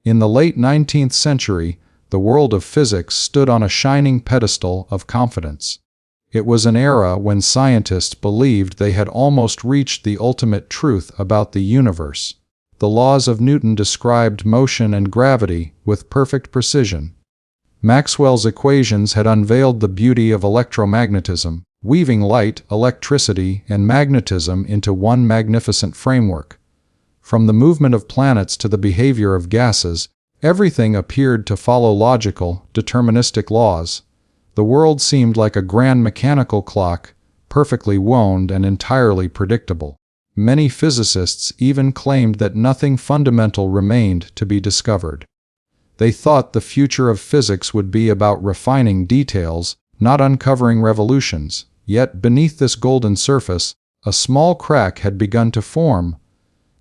In the late 19th century, the world of physics stood on a shining pedestal of confidence. It was an era when scientists believed they had almost reached the ultimate truth about the universe. The laws of Newton described motion and gravity with perfect precision. Maxwell's equations had unveiled the beauty of electromagnetism, weaving light, electricity, and magnetism into one magnificent framework. From the movement of planets to the behavior of gases, everything appeared to follow logical, deterministic laws. The world seemed like a grand mechanical clock, perfectly wound and entirely predictable. Many physicists even claimed that nothing fundamental remained to be discovered. They thought the future of physics would be about refining details, not uncovering revolutions. Yet beneath this golden surface, a small crack had begun to form,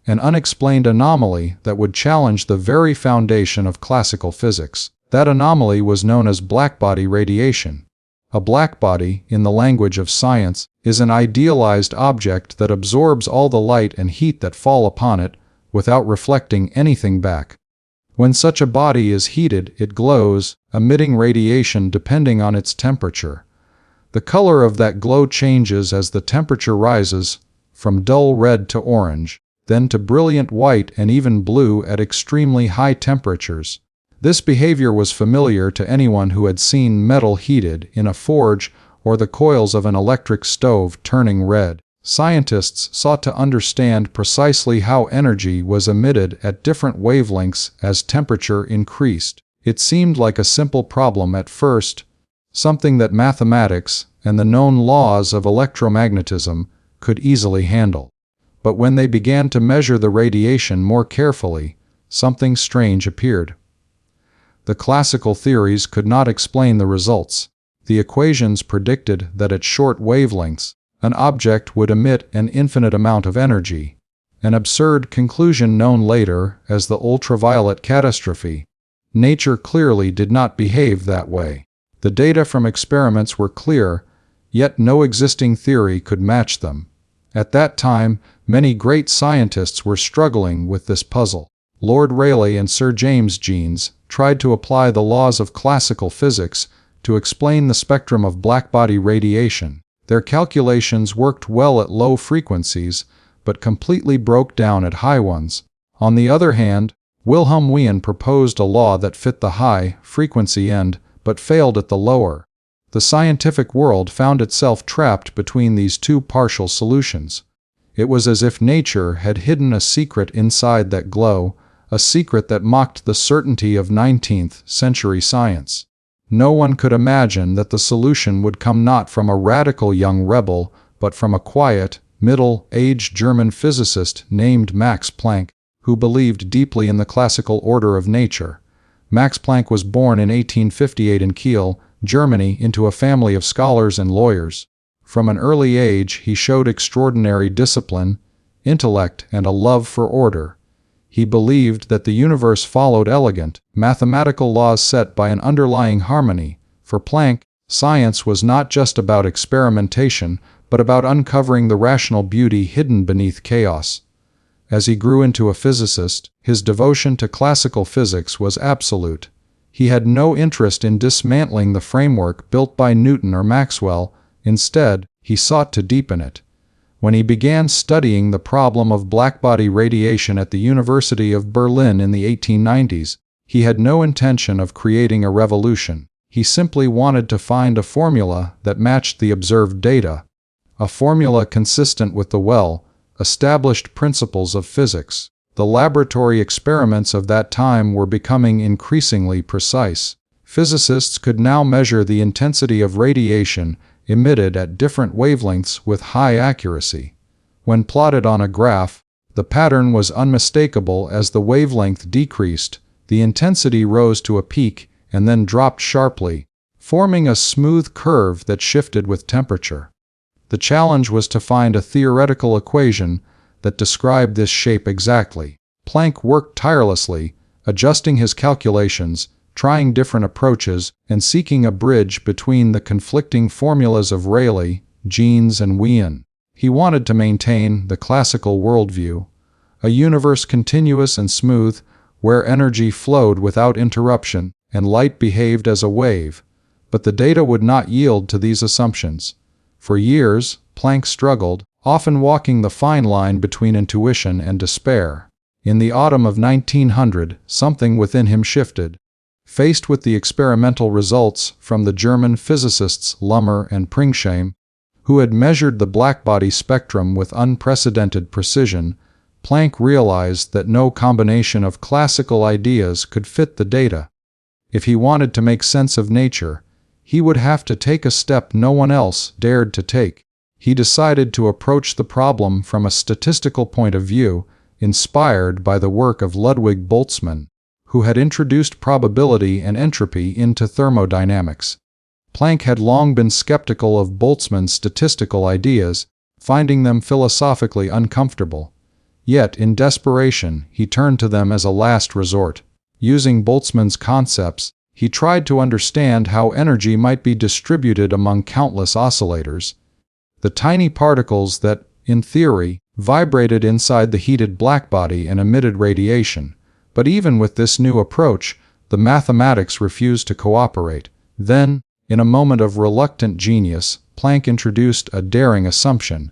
an unexplained anomaly that would challenge the very foundation of classical physics. That anomaly was known as blackbody radiation. A blackbody, in the language of science, is an idealized object that absorbs all the light and heat that fall upon it without reflecting anything back. When such a body is heated, it glows, emitting radiation depending on its temperature. The color of that glow changes as the temperature rises, from dull red to orange, then to brilliant white and even blue at extremely high temperatures. This behavior was familiar to anyone who had seen metal heated in a forge or the coils of an electric stove turning red. Scientists sought to understand precisely how energy was emitted at different wavelengths as temperature increased. It seemed like a simple problem at first, something that mathematics and the known laws of electromagnetism could easily handle. But when they began to measure the radiation more carefully, something strange appeared. The classical theories could not explain the results. The equations predicted that at short wavelengths, an object would emit an infinite amount of energy, an absurd conclusion known later as the ultraviolet catastrophe. Nature clearly did not behave that way. The data from experiments were clear, yet no existing theory could match them. At that time, many great scientists were struggling with this puzzle. Lord Rayleigh and Sir James Jeans tried to apply the laws of classical physics to explain the spectrum of blackbody radiation. Their calculations worked well at low frequencies, but completely broke down at high ones. On the other hand, Wilhelm Wien proposed a law that fit the high-frequency end, but failed at the lower. The scientific world found itself trapped between these two partial solutions. It was as if nature had hidden a secret inside that glow, a secret that mocked the certainty of 19th-century science. No one could imagine that the solution would come not from a radical young rebel, but from a quiet, middle-aged German physicist named Max Planck, who believed deeply in the classical order of nature. Max Planck was born in 1858 in Kiel, Germany, into a family of scholars and lawyers. From an early age, he showed extraordinary discipline, intellect, and a love for order. He believed that the universe followed elegant, mathematical laws set by an underlying harmony. For Planck, science was not just about experimentation, but about uncovering the rational beauty hidden beneath chaos. As he grew into a physicist, his devotion to classical physics was absolute. He had no interest in dismantling the framework built by Newton or Maxwell. Instead, he sought to deepen it. When he began studying the problem of blackbody radiation at the University of Berlin in the 1890s, he had no intention of creating a revolution. He simply wanted to find a formula that matched the observed data, a formula consistent with the well-established principles of physics. The laboratory experiments of that time were becoming increasingly precise. Physicists could now measure the intensity of radiation emitted at different wavelengths with high accuracy. When plotted on a graph, the pattern was unmistakable. As the wavelength decreased, the intensity rose to a peak and then dropped sharply, forming a smooth curve that shifted with temperature. The challenge was to find a theoretical equation that described this shape exactly. Planck worked tirelessly, adjusting his calculations, trying different approaches, and seeking a bridge between the conflicting formulas of Rayleigh, Jeans, and Wien. He wanted to maintain the classical worldview, a universe continuous and smooth, where energy flowed without interruption and light behaved as a wave. But the data would not yield to these assumptions. For years, Planck struggled, often walking the fine line between intuition and despair. In the autumn of 1900, something within him shifted. Faced with the experimental results from the German physicists Lummer and Pringsheim, who had measured the blackbody spectrum with unprecedented precision, Planck realized that no combination of classical ideas could fit the data. If he wanted to make sense of nature, he would have to take a step no one else dared to take. He decided to approach the problem from a statistical point of view, inspired by the work of Ludwig Boltzmann, who had introduced probability and entropy into thermodynamics. Planck had long been skeptical of Boltzmann's statistical ideas, finding them philosophically uncomfortable. Yet, in desperation, he turned to them as a last resort. Using Boltzmann's concepts, he tried to understand how energy might be distributed among countless oscillators. The tiny particles that, in theory, vibrated inside the heated blackbody and emitted radiation. But even with this new approach, the mathematics refused to cooperate. Then, in a moment of reluctant genius, Planck introduced a daring assumption.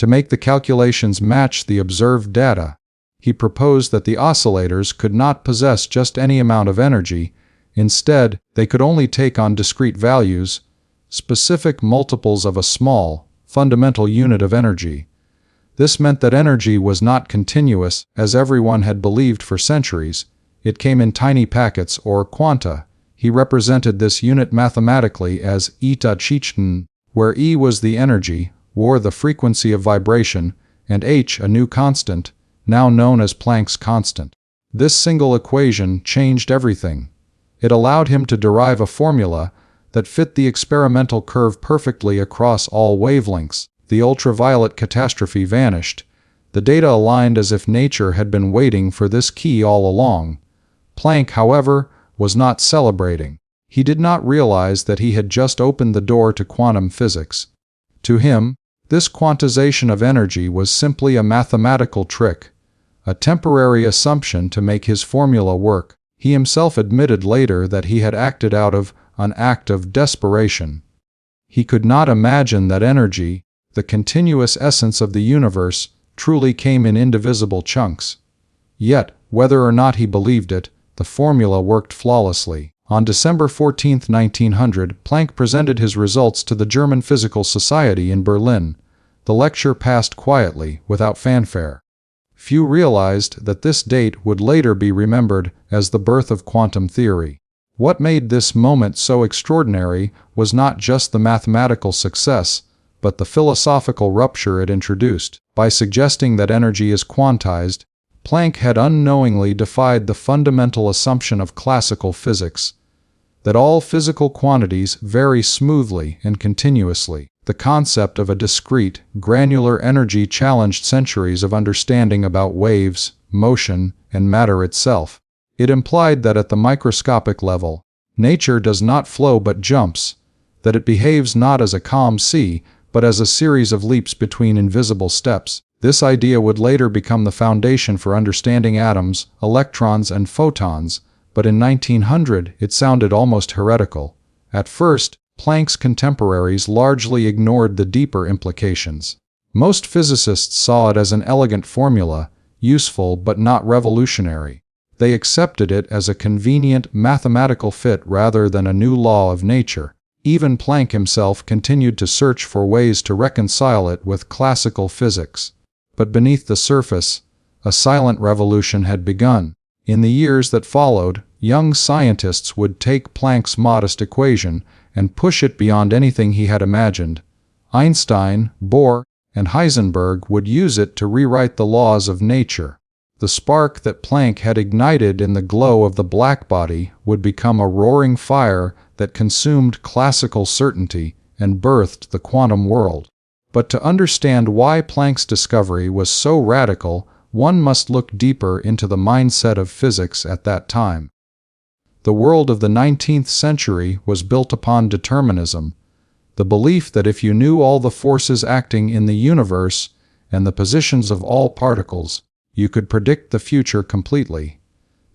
To make the calculations match the observed data, he proposed that the oscillators could not possess just any amount of energy. Instead, they could only take on discrete values, specific multiples of a small, fundamental unit of energy. This meant that energy was not continuous, as everyone had believed for centuries. It came in tiny packets or quanta. He represented this unit mathematically as eta Schichten, where E was the energy, or the frequency of vibration, and H a new constant, now known as Planck's constant. This single equation changed everything. It allowed him to derive a formula that fit the experimental curve perfectly across all wavelengths. The ultraviolet catastrophe vanished. The data aligned as if nature had been waiting for this key all along. Planck, however, was not celebrating. He did not realize that he had just opened the door to quantum physics. To him, this quantization of energy was simply a mathematical trick, a temporary assumption to make his formula work. He himself admitted later that he had acted out of an act of desperation. He could not imagine that energy, the continuous essence of the universe, truly came in indivisible chunks. Yet, whether or not he believed it, the formula worked flawlessly. On December 14, 1900, Planck presented his results to the German Physical Society in Berlin. The lecture passed quietly, without fanfare. Few realized that this date would later be remembered as the birth of quantum theory. What made this moment so extraordinary was not just the mathematical success, but the philosophical rupture it introduced. By suggesting that energy is quantized, Planck had unknowingly defied the fundamental assumption of classical physics, that all physical quantities vary smoothly and continuously. The concept of a discrete, granular energy challenged centuries of understanding about waves, motion, and matter itself. It implied that at the microscopic level, nature does not flow but jumps, that it behaves not as a calm sea, but as a series of leaps between invisible steps. This idea would later become the foundation for understanding atoms, electrons, and photons, but in 1900 it sounded almost heretical. At first, Planck's contemporaries largely ignored the deeper implications. Most physicists saw it as an elegant formula, useful but not revolutionary. They accepted it as a convenient mathematical fit rather than a new law of nature. Even Planck himself continued to search for ways to reconcile it with classical physics. But beneath the surface, a silent revolution had begun. In the years that followed, young scientists would take Planck's modest equation and push it beyond anything he had imagined. Einstein, Bohr, and Heisenberg would use it to rewrite the laws of nature. The spark that Planck had ignited in the glow of the blackbody would become a roaring fire that consumed classical certainty and birthed the quantum world. But to understand why Planck's discovery was so radical, one must look deeper into the mindset of physics at that time. The world of the 19th century was built upon determinism, the belief that if you knew all the forces acting in the universe and the positions of all particles, you could predict the future completely.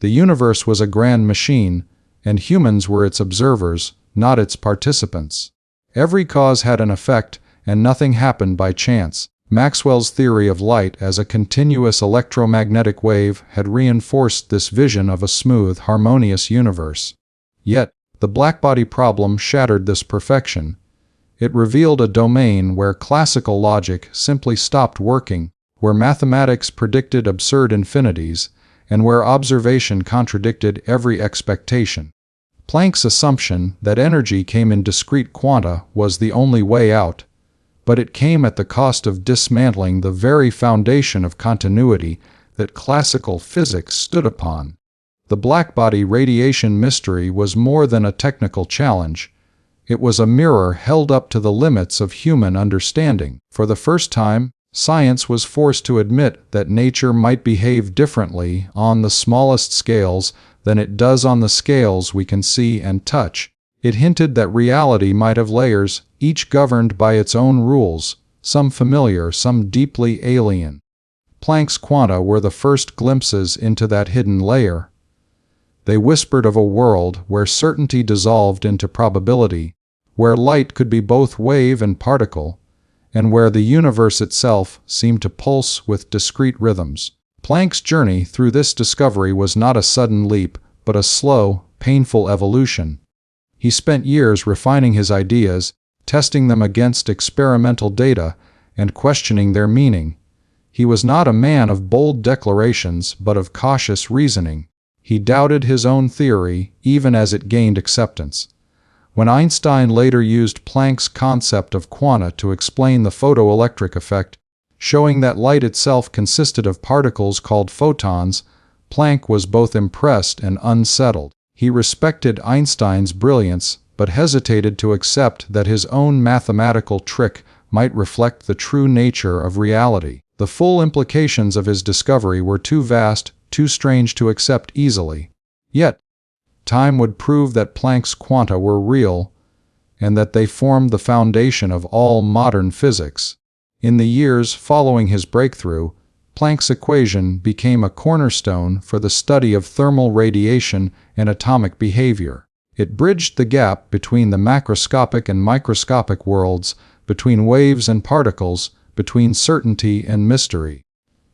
The universe was a grand machine, and humans were its observers, not its participants. Every cause had an effect, and nothing happened by chance. Maxwell's theory of light as a continuous electromagnetic wave had reinforced this vision of a smooth, harmonious universe. Yet, the Blackbody problem shattered this perfection. It revealed a domain where classical logic simply stopped working, where mathematics predicted absurd infinities, and where observation contradicted every expectation. Planck's assumption that energy came in discrete quanta was the only way out, but it came at the cost of dismantling the very foundation of continuity that classical physics stood upon. The Blackbody radiation mystery was more than a technical challenge. It was a mirror held up to the limits of human understanding. For the first time, science was forced to admit that nature might behave differently on the smallest scales than it does on the scales we can see and touch. It hinted that reality might have layers, each governed by its own rules, some familiar, some deeply alien. Planck's quanta were the first glimpses into that hidden layer. They whispered of a world where certainty dissolved into probability, where light could be both wave and particle, and where the universe itself seemed to pulse with discrete rhythms. Planck's journey through this discovery was not a sudden leap, but a slow, painful evolution. He spent years refining his ideas, testing them against experimental data, and questioning their meaning. He was not a man of bold declarations, but of cautious reasoning. He doubted his own theory, even as it gained acceptance. When Einstein later used Planck's concept of quanta to explain the photoelectric effect, showing that light itself consisted of particles called photons, Planck was both impressed and unsettled. He respected Einstein's brilliance, but hesitated to accept that his own mathematical trick might reflect the true nature of reality. The full implications of his discovery were too vast, too strange to accept easily. Yet, time would prove that Planck's quanta were real, and that they formed the foundation of all modern physics. In the years following his breakthrough, Planck's equation became a cornerstone for the study of thermal radiation and atomic behavior. It bridged the gap between the macroscopic and microscopic worlds, between waves and particles, between certainty and mystery.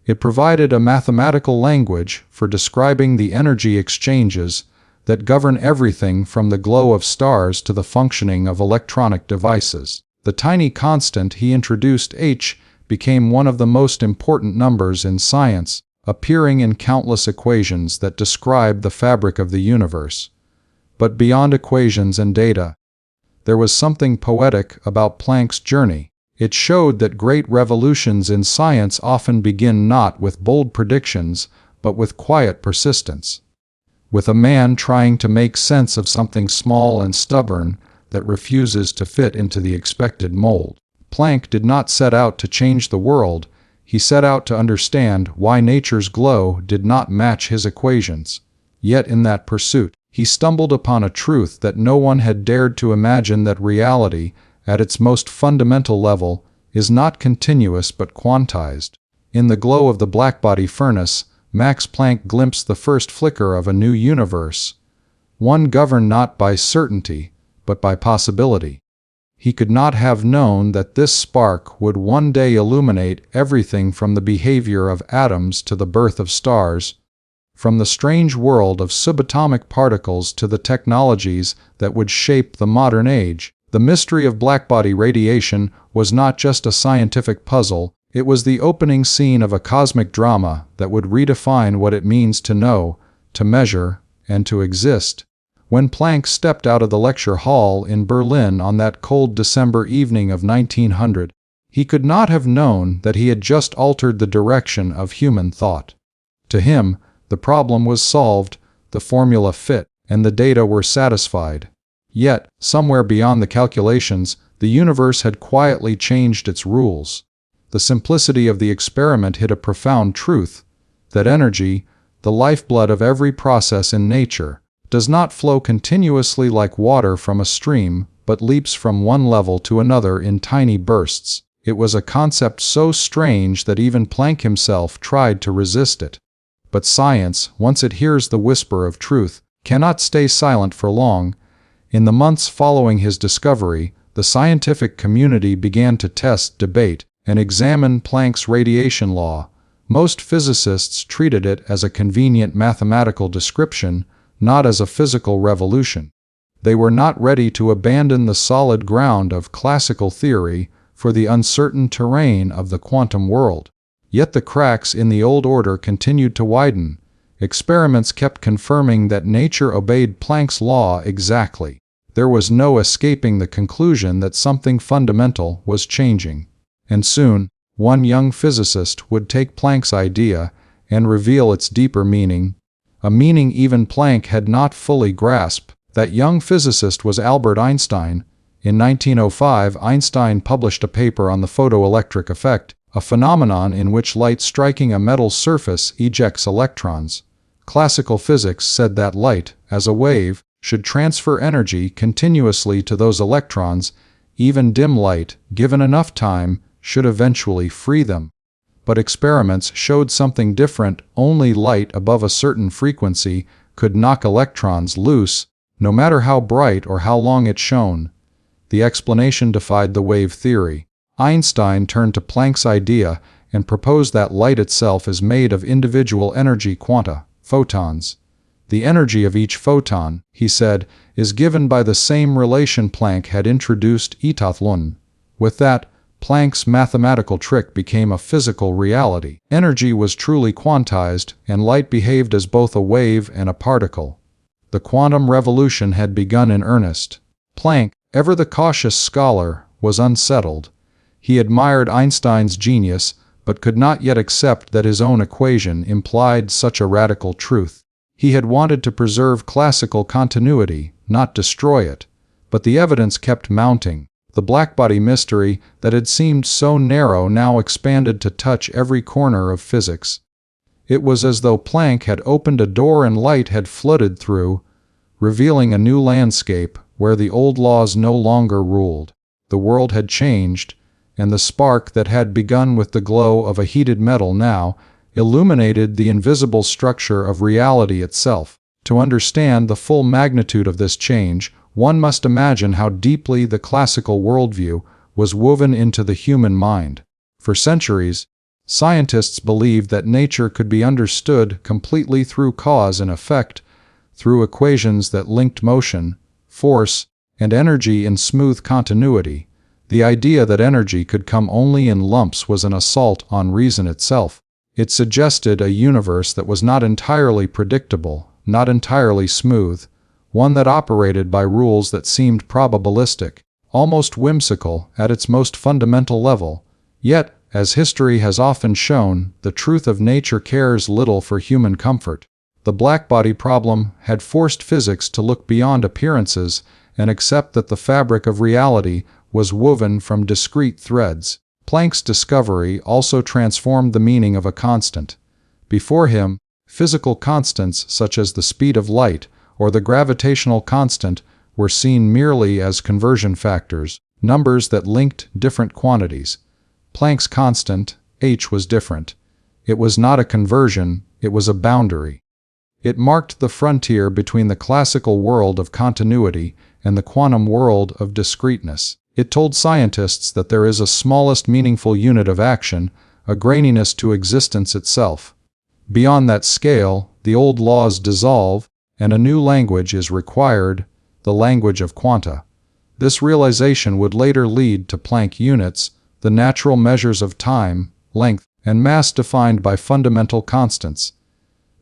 It provided a mathematical language for describing the energy exchanges that govern everything from the glow of stars to the functioning of electronic devices. The tiny constant he introduced, h, became one of the most important numbers in science, appearing in countless equations that describe the fabric of the universe. But beyond equations and data, there was something poetic about Planck's journey. It showed that great revolutions in science often begin not with bold predictions, but with quiet persistence. With a man trying to make sense of something small and stubborn that refuses to fit into the expected mold. Planck did not set out to change the world, he set out to understand why nature's glow did not match his equations. Yet in that pursuit, he stumbled upon a truth that no one had dared to imagine: that reality, at its most fundamental level, is not continuous but quantized. In the glow of the Blackbody furnace, Max Planck glimpsed the first flicker of a new universe, one governed not by certainty, but by possibility. He could not have known that this spark would one day illuminate everything from the behavior of atoms to the birth of stars, from the strange world of subatomic particles to the technologies that would shape the modern age. The mystery of Blackbody radiation was not just a scientific puzzle, it was the opening scene of a cosmic drama that would redefine what it means to know, to measure, and to exist. When Planck stepped out of the lecture hall in Berlin on that cold December evening of 1900, he could not have known that he had just altered the direction of human thought. To him, the problem was solved, the formula fit, and the data were satisfied. Yet, somewhere beyond the calculations, the universe had quietly changed its rules. The simplicity of the experiment hid a profound truth: that energy, the lifeblood of every process in nature, does not flow continuously like water from a stream, but leaps from one level to another in tiny bursts. It was a concept so strange that even Planck himself tried to resist it. But science, once it hears the whisper of truth, cannot stay silent for long. In the months following his discovery, the scientific community began to test, debate, and examine Planck's radiation law. Most physicists treated it as a convenient mathematical description, not as a physical revolution. They were not ready to abandon the solid ground of classical theory for the uncertain terrain of the quantum world. Yet the cracks in the old order continued to widen. Experiments kept confirming that nature obeyed Planck's law exactly. There was no escaping the conclusion that something fundamental was changing. And soon, one young physicist would take Planck's idea and reveal its deeper meaning, a meaning even Planck had not fully grasped. That young physicist was Albert Einstein. In 1905, Einstein published a paper on the photoelectric effect, a phenomenon in which light striking a metal surface ejects electrons. Classical physics said that light, as a wave, should transfer energy continuously to those electrons. Even dim light, given enough time, should eventually free them. But experiments showed something different. Only light above a certain frequency could knock electrons loose, no matter how bright or how long it shone. The explanation defied the wave theory. Einstein turned to Planck's idea and proposed that light itself is made of individual energy quanta, photons. The energy of each photon, he said, is given by the same relation Planck had introduced, Etathlon. With that, Planck's mathematical trick became a physical reality. Energy was truly quantized, and light behaved as both a wave and a particle. The quantum revolution had begun in earnest. Planck, ever the cautious scholar, was unsettled. He admired Einstein's genius, but could not yet accept that his own equation implied such a radical truth. He had wanted to preserve classical continuity, not destroy it. But the evidence kept mounting. The Blackbody mystery that had seemed so narrow now expanded to touch every corner of physics. It was as though Planck had opened a door and light had flooded through, revealing a new landscape where the old laws no longer ruled. The world had changed, and the spark that had begun with the glow of a heated metal now illuminated the invisible structure of reality itself. To understand the full magnitude of this change, one must imagine how deeply the classical worldview was woven into the human mind. For centuries, scientists believed that nature could be understood completely through cause and effect, through equations that linked motion, force, and energy in smooth continuity. The idea that energy could come only in lumps was an assault on reason itself. It suggested a universe that was not entirely predictable, not entirely smooth, one that operated by rules that seemed probabilistic, almost whimsical at its most fundamental level. Yet, as history has often shown, the truth of nature cares little for human comfort. The Blackbody problem had forced physics to look beyond appearances and accept that the fabric of reality was woven from discrete threads. Planck's discovery also transformed the meaning of a constant. Before him, physical constants such as the speed of light or the gravitational constant were seen merely as conversion factors, numbers that linked different quantities. Planck's constant, h, was different. It was not a conversion, it was a boundary. It marked the frontier between the classical world of continuity and the quantum world of discreteness. It told scientists that there is a smallest meaningful unit of action, a graininess to existence itself. Beyond that scale, the old laws dissolve, and a new language is required, the language of quanta. This realization would later lead to Planck units, the natural measures of time, length, and mass defined by fundamental constants.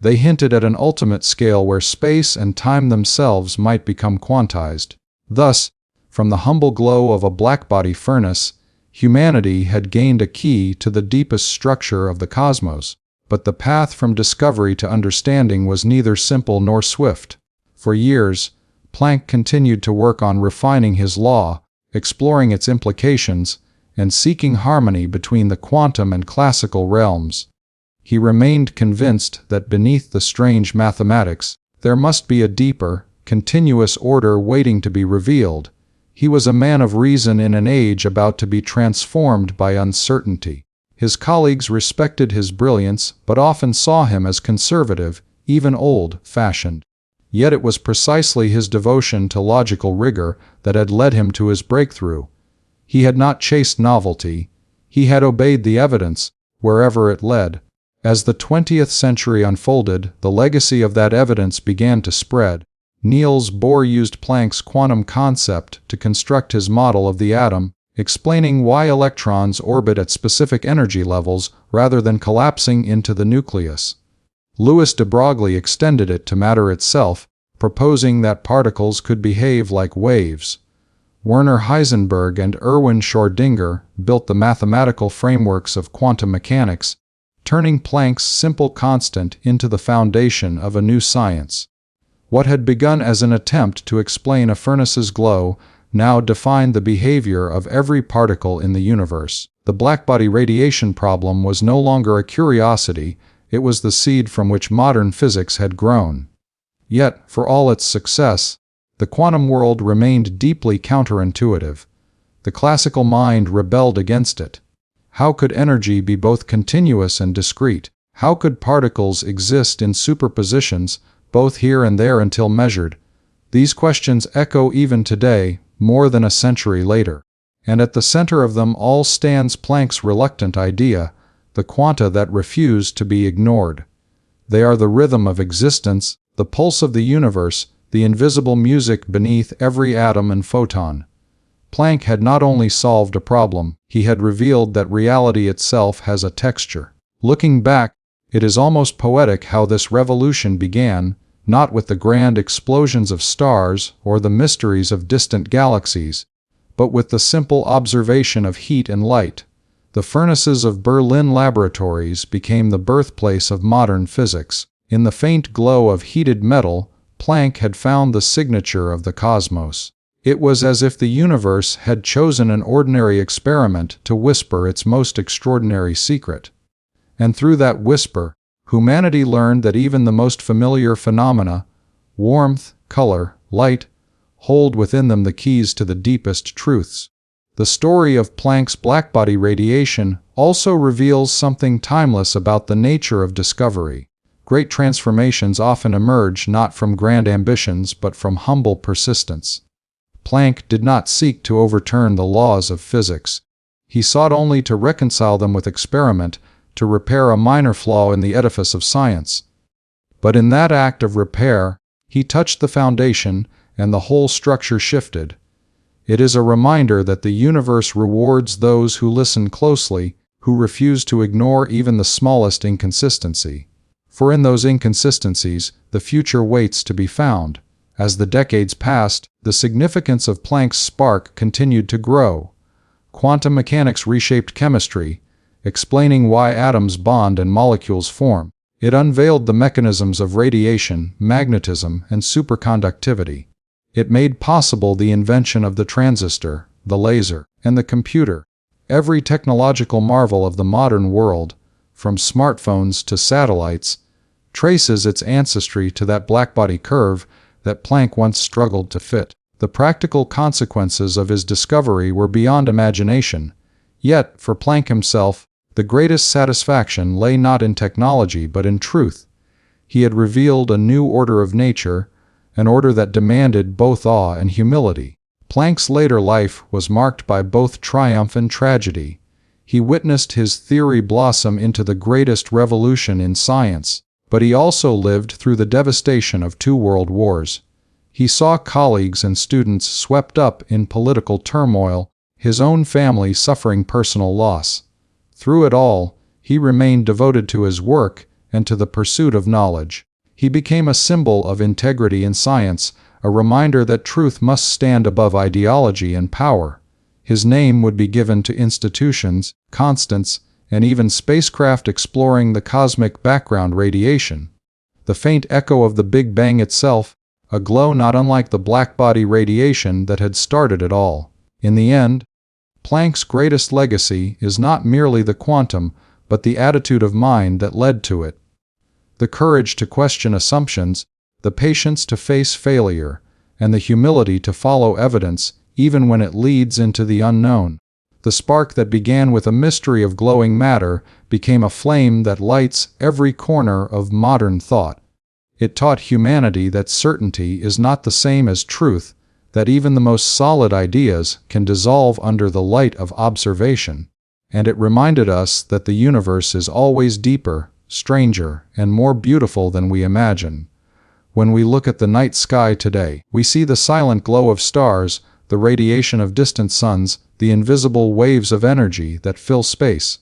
They hinted at an ultimate scale where space and time themselves might become quantized. Thus, from the humble glow of a Blackbody furnace, humanity had gained a key to the deepest structure of the cosmos. But the path from discovery to understanding was neither simple nor swift. For years, Planck continued to work on refining his law, exploring its implications, and seeking harmony between the quantum and classical realms. He remained convinced that beneath the strange mathematics, there must be a deeper, continuous order waiting to be revealed. He was a man of reason in an age about to be transformed by uncertainty. His colleagues respected his brilliance but often saw him as conservative, even old-fashioned. Yet it was precisely his devotion to logical rigor that had led him to his breakthrough. He had not chased novelty. He had obeyed the evidence, wherever it led. As the 20th century unfolded, the legacy of that evidence began to spread. Niels Bohr used Planck's quantum concept to construct his model of the atom, explaining why electrons orbit at specific energy levels rather than collapsing into the nucleus. Louis de Broglie extended it to matter itself, proposing that particles could behave like waves. Werner Heisenberg and Erwin Schrödinger built the mathematical frameworks of quantum mechanics, turning Planck's simple constant into the foundation of a new science. What had begun as an attempt to explain a furnace's glow now defined the behavior of every particle in the universe. The blackbody radiation problem was no longer a curiosity, it was the seed from which modern physics had grown. Yet, for all its success, the quantum world remained deeply counterintuitive. The classical mind rebelled against it. How could energy be both continuous and discrete? How could particles exist in superpositions, both here and there until measured? These questions echo even today, more than a century later. And at the center of them all stands Planck's reluctant idea, the quanta that refuse to be ignored. They are the rhythm of existence, the pulse of the universe, the invisible music beneath every atom and photon. Planck had not only solved a problem, he had revealed that reality itself has a texture. Looking back, it is almost poetic how this revolution began, not with the grand explosions of stars or the mysteries of distant galaxies, but with the simple observation of heat and light. The furnaces of Berlin laboratories became the birthplace of modern physics. In the faint glow of heated metal, Planck had found the signature of the cosmos. It was as if the universe had chosen an ordinary experiment to whisper its most extraordinary secret. And through that whisper, humanity learned that even the most familiar phenomena, warmth, color, light, hold within them the keys to the deepest truths. The story of Planck's blackbody radiation also reveals something timeless about the nature of discovery. Great transformations often emerge not from grand ambitions but from humble persistence. Planck did not seek to overturn the laws of physics. He sought only to reconcile them with experiment, to repair a minor flaw in the edifice of science. But in that act of repair, he touched the foundation, and the whole structure shifted. It is a reminder that the universe rewards those who listen closely, who refuse to ignore even the smallest inconsistency. For in those inconsistencies, the future waits to be found. As the decades passed, the significance of Planck's spark continued to grow. Quantum mechanics reshaped chemistry, explaining why atoms bond and molecules form. It unveiled the mechanisms of radiation, magnetism, and superconductivity. It made possible the invention of the transistor, the laser, and the computer. Every technological marvel of the modern world, from smartphones to satellites, traces its ancestry to that blackbody curve that Planck once struggled to fit. The practical consequences of his discovery were beyond imagination. Yet, for Planck himself, the greatest satisfaction lay not in technology but in truth. He had revealed a new order of nature, an order that demanded both awe and humility. Planck's later life was marked by both triumph and tragedy. He witnessed his theory blossom into the greatest revolution in science, but he also lived through the devastation of 2 world wars. He saw colleagues and students swept up in political turmoil, his own family suffering personal loss. Through it all, he remained devoted to his work and to the pursuit of knowledge. He became a symbol of integrity in science, a reminder that truth must stand above ideology and power. His name would be given to institutions, constants, and even spacecraft exploring the cosmic background radiation. The faint echo of the Big Bang itself, a glow not unlike the blackbody radiation that had started it all. In the end, Planck's greatest legacy is not merely the quantum, but the attitude of mind that led to it. The courage to question assumptions, the patience to face failure, and the humility to follow evidence even when it leads into the unknown. The spark that began with a mystery of glowing matter became a flame that lights every corner of modern thought. It taught humanity that certainty is not the same as truth, that even the most solid ideas can dissolve under the light of observation. And it reminded us that the universe is always deeper, stranger, and more beautiful than we imagine. When we look at the night sky today, we see the silent glow of stars, the radiation of distant suns, the invisible waves of energy that fill space.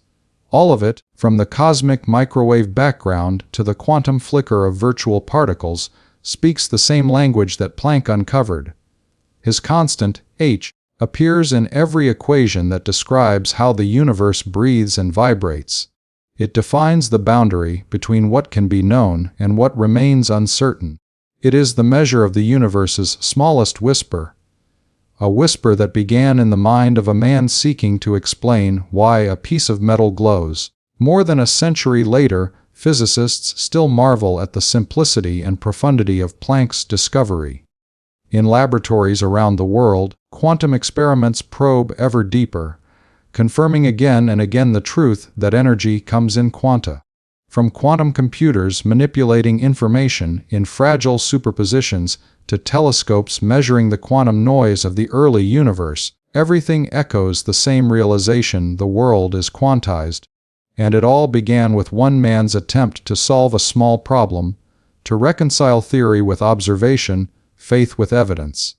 All of it, from the cosmic microwave background to the quantum flicker of virtual particles, speaks the same language that Planck uncovered. His constant, h, appears in every equation that describes how the universe breathes and vibrates. It defines the boundary between what can be known and what remains uncertain. It is the measure of the universe's smallest whisper, a whisper that began in the mind of a man seeking to explain why a piece of metal glows. More than a century later, physicists still marvel at the simplicity and profundity of Planck's discovery. In laboratories around the world, quantum experiments probe ever deeper, confirming again and again the truth that energy comes in quanta. From quantum computers manipulating information in fragile superpositions to telescopes measuring the quantum noise of the early universe, everything echoes the same realization: the world is quantized. And it all began with one man's attempt to solve a small problem, to reconcile theory with observation, faith with evidence.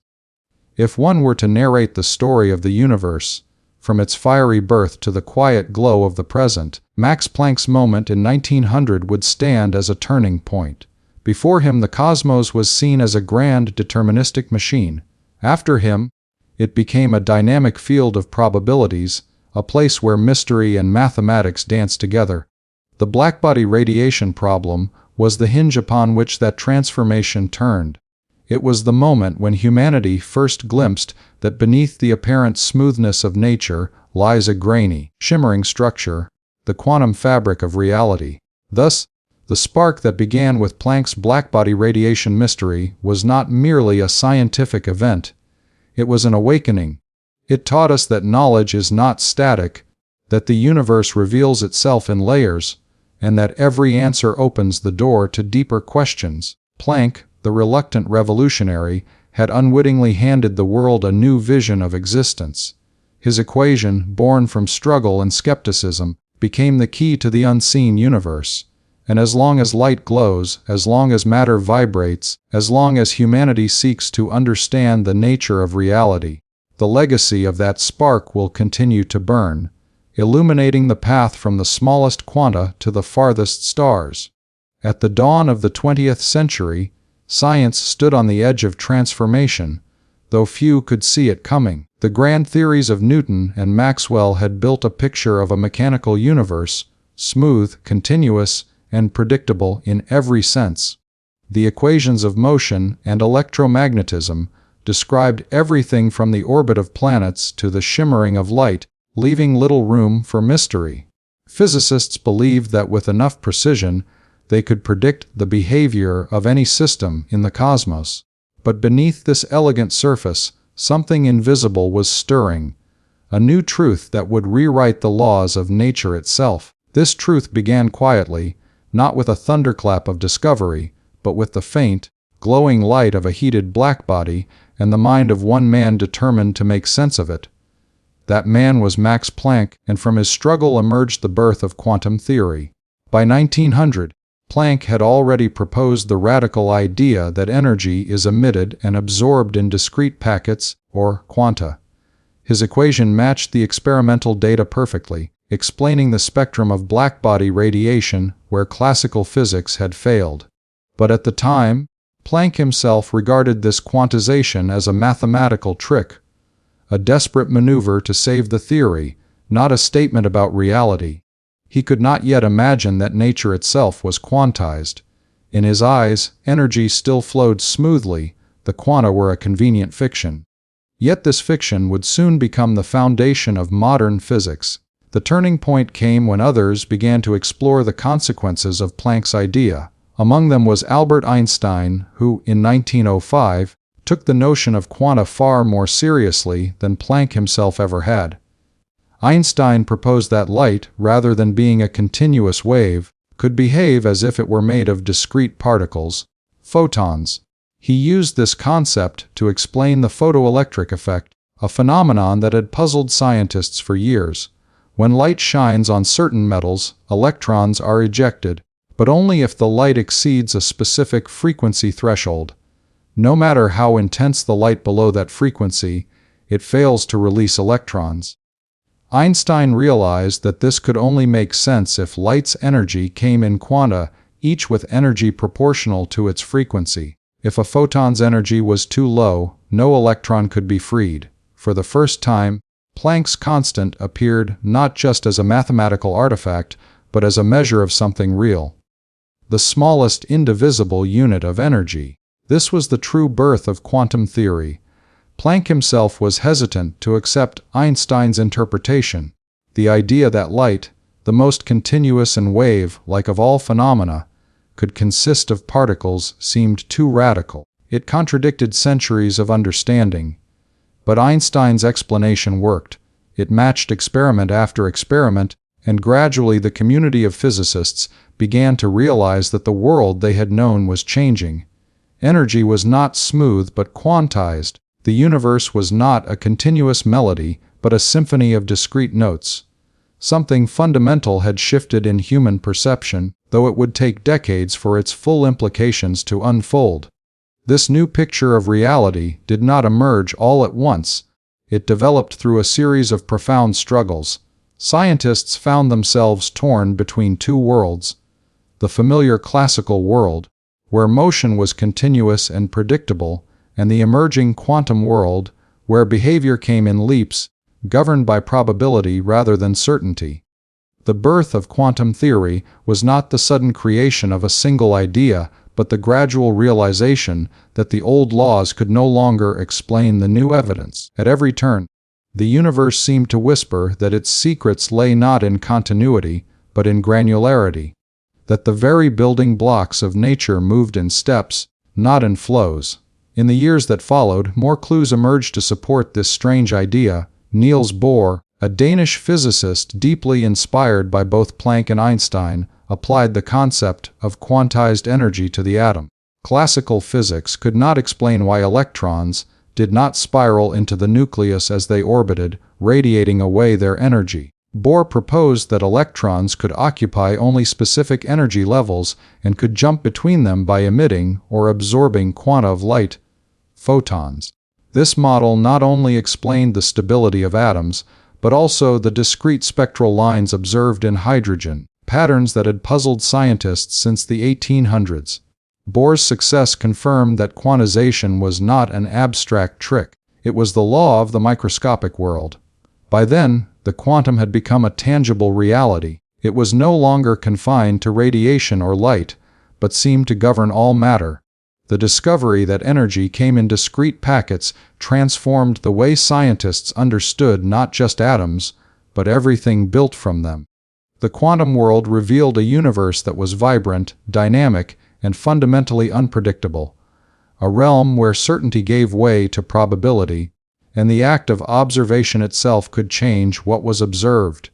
If one were to narrate the story of the universe, from its fiery birth to the quiet glow of the present, Max Planck's moment in 1900 would stand as a turning point. Before him, the cosmos was seen as a grand deterministic machine. After him, it became a dynamic field of probabilities, a place where mystery and mathematics dance together. The Blackbody radiation problem was the hinge upon which that transformation turned. It was the moment when humanity first glimpsed that beneath the apparent smoothness of nature lies a grainy, shimmering structure, the quantum fabric of reality. Thus, the spark that began with Planck's Blackbody radiation mystery was not merely a scientific event. It was an awakening. It taught us that knowledge is not static, that the universe reveals itself in layers, and that every answer opens the door to deeper questions. Planck, the reluctant revolutionary, had unwittingly handed the world a new vision of existence. His equation, born from struggle and skepticism, became the key to the unseen universe. And as long as light glows, as long as matter vibrates, as long as humanity seeks to understand the nature of reality, the legacy of that spark will continue to burn, illuminating the path from the smallest quanta to the farthest stars. At the dawn of the 20th century, science stood on the edge of transformation, though few could see it coming. The grand theories of Newton and Maxwell had built a picture of a mechanical universe, smooth, continuous, and predictable in every sense. The equations of motion and electromagnetism described everything from the orbit of planets to the shimmering of light, leaving little room for mystery. Physicists believed that with enough precision, they could predict the behavior of any system in the cosmos. But beneath this elegant surface, something invisible was stirring, a new truth that would rewrite the laws of nature itself. This truth began quietly, not with a thunderclap of discovery, but with the faint, glowing light of a heated blackbody and the mind of one man determined to make sense of it. That man was Max Planck, and from his struggle emerged the birth of quantum theory. By 1900, Planck had already proposed the radical idea that energy is emitted and absorbed in discrete packets, or quanta. His equation matched the experimental data perfectly, explaining the spectrum of blackbody radiation where classical physics had failed. But at the time, Planck himself regarded this quantization as a mathematical trick, a desperate maneuver to save the theory, not a statement about reality. He could not yet imagine that nature itself was quantized. In his eyes, energy still flowed smoothly, the quanta were a convenient fiction. Yet this fiction would soon become the foundation of modern physics. The turning point came when others began to explore the consequences of Planck's idea. Among them was Albert Einstein, who, in 1905, took the notion of quanta far more seriously than Planck himself ever had. Einstein proposed that light, rather than being a continuous wave, could behave as if it were made of discrete particles, photons. He used this concept to explain the photoelectric effect, a phenomenon that had puzzled scientists for years. When light shines on certain metals, electrons are ejected, but only if the light exceeds a specific frequency threshold. No matter how intense the light below that frequency, it fails to release electrons. Einstein realized that this could only make sense if light's energy came in quanta, each with energy proportional to its frequency. If a photon's energy was too low, no electron could be freed. For the first time, Planck's constant appeared not just as a mathematical artifact, but as a measure of something real. The smallest indivisible unit of energy. This was the true birth of quantum theory. Planck himself was hesitant to accept Einstein's interpretation. The idea that light, the most continuous and wave-like of all phenomena, could consist of particles seemed too radical. It contradicted centuries of understanding. But Einstein's explanation worked. It matched experiment after experiment, and gradually the community of physicists began to realize that the world they had known was changing. Energy was not smooth but quantized. The universe was not a continuous melody, but a symphony of discrete notes. Something fundamental had shifted in human perception, though it would take decades for its full implications to unfold. This new picture of reality did not emerge all at once. It developed through a series of profound struggles. Scientists found themselves torn between two worlds. The familiar classical world, where motion was continuous and predictable, and the emerging quantum world, where behavior came in leaps, governed by probability rather than certainty. The birth of quantum theory was not the sudden creation of a single idea, but the gradual realization that the old laws could no longer explain the new evidence. At every turn, the universe seemed to whisper that its secrets lay not in continuity, but in granularity. That the very building blocks of nature moved in steps, not in flows. In the years that followed, more clues emerged to support this strange idea. Niels Bohr, a Danish physicist deeply inspired by both Planck and Einstein, applied the concept of quantized energy to the atom. Classical physics could not explain why electrons did not spiral into the nucleus as they orbited, radiating away their energy. Bohr proposed that electrons could occupy only specific energy levels and could jump between them by emitting or absorbing quanta of light, photons. This model not only explained the stability of atoms, but also the discrete spectral lines observed in hydrogen, patterns that had puzzled scientists since the 1800s. Bohr's success confirmed that quantization was not an abstract trick. It was the law of the microscopic world. By then, the quantum had become a tangible reality. It was no longer confined to radiation or light, but seemed to govern all matter. The discovery that energy came in discrete packets transformed the way scientists understood not just atoms, but everything built from them. The quantum world revealed a universe that was vibrant, dynamic, and fundamentally unpredictable, a realm where certainty gave way to probability, and the act of observation itself could change what was observed.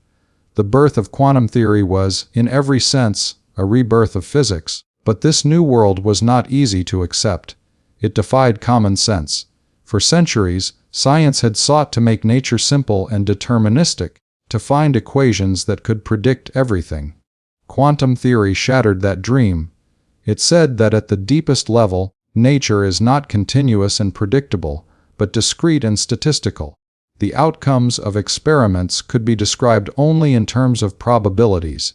The birth of quantum theory was, in every sense, a rebirth of physics. But this new world was not easy to accept. It defied common sense. For centuries, science had sought to make nature simple and deterministic, to find equations that could predict everything. Quantum theory shattered that dream. It said that at the deepest level, nature is not continuous and predictable, but discrete and statistical. The outcomes of experiments could be described only in terms of probabilities.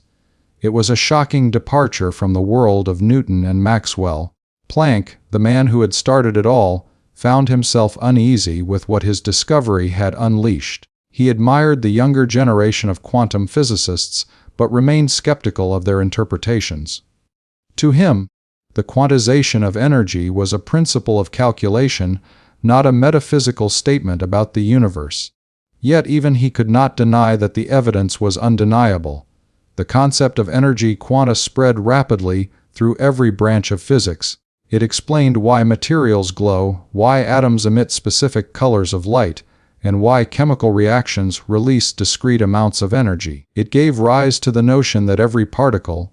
It was a shocking departure from the world of Newton and Maxwell. Planck, the man who had started it all, found himself uneasy with what his discovery had unleashed. He admired the younger generation of quantum physicists, but remained skeptical of their interpretations. To him, the quantization of energy was a principle of calculation, not a metaphysical statement about the universe. Yet even he could not deny that the evidence was undeniable. The concept of energy quanta spread rapidly through every branch of physics. It explained why materials glow, why atoms emit specific colors of light, and why chemical reactions release discrete amounts of energy. It gave rise to the notion that every particle,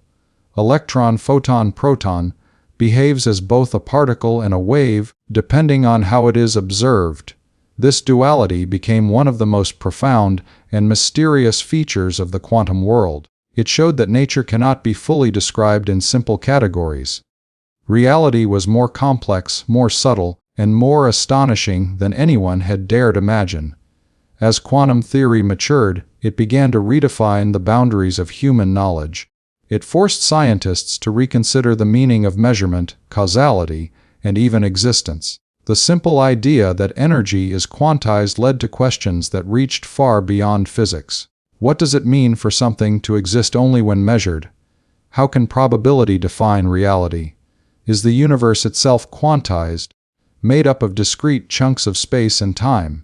electron, photon, proton, behaves as both a particle and a wave, depending on how it is observed. This duality became one of the most profound and mysterious features of the quantum world. It showed that nature cannot be fully described in simple categories. Reality was more complex, more subtle, and more astonishing than anyone had dared imagine. As quantum theory matured, it began to redefine the boundaries of human knowledge. It forced scientists to reconsider the meaning of measurement, causality, and even existence. The simple idea that energy is quantized led to questions that reached far beyond physics. What does it mean for something to exist only when measured? How can probability define reality? Is the universe itself quantized, made up of discrete chunks of space and time?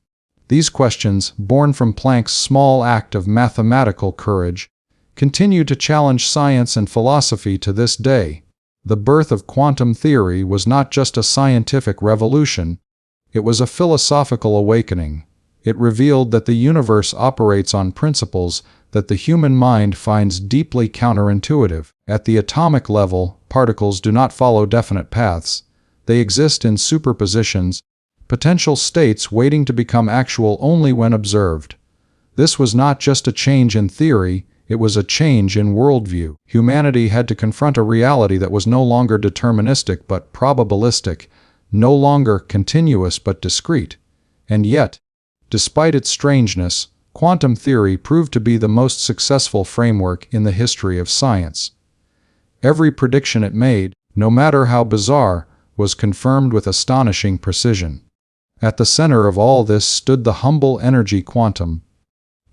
These questions, born from Planck's small act of mathematical courage, continue to challenge science and philosophy to this day. The birth of quantum theory was not just a scientific revolution, it was a philosophical awakening. It revealed that the universe operates on principles that the human mind finds deeply counterintuitive. At the atomic level, particles do not follow definite paths. They exist in superpositions, potential states waiting to become actual only when observed. This was not just a change in theory, it was a change in worldview. Humanity had to confront a reality that was no longer deterministic but probabilistic, no longer continuous but discrete. And yet, despite its strangeness, quantum theory proved to be the most successful framework in the history of science. Every prediction it made, no matter how bizarre, was confirmed with astonishing precision. At the center of all this stood the humble energy quantum,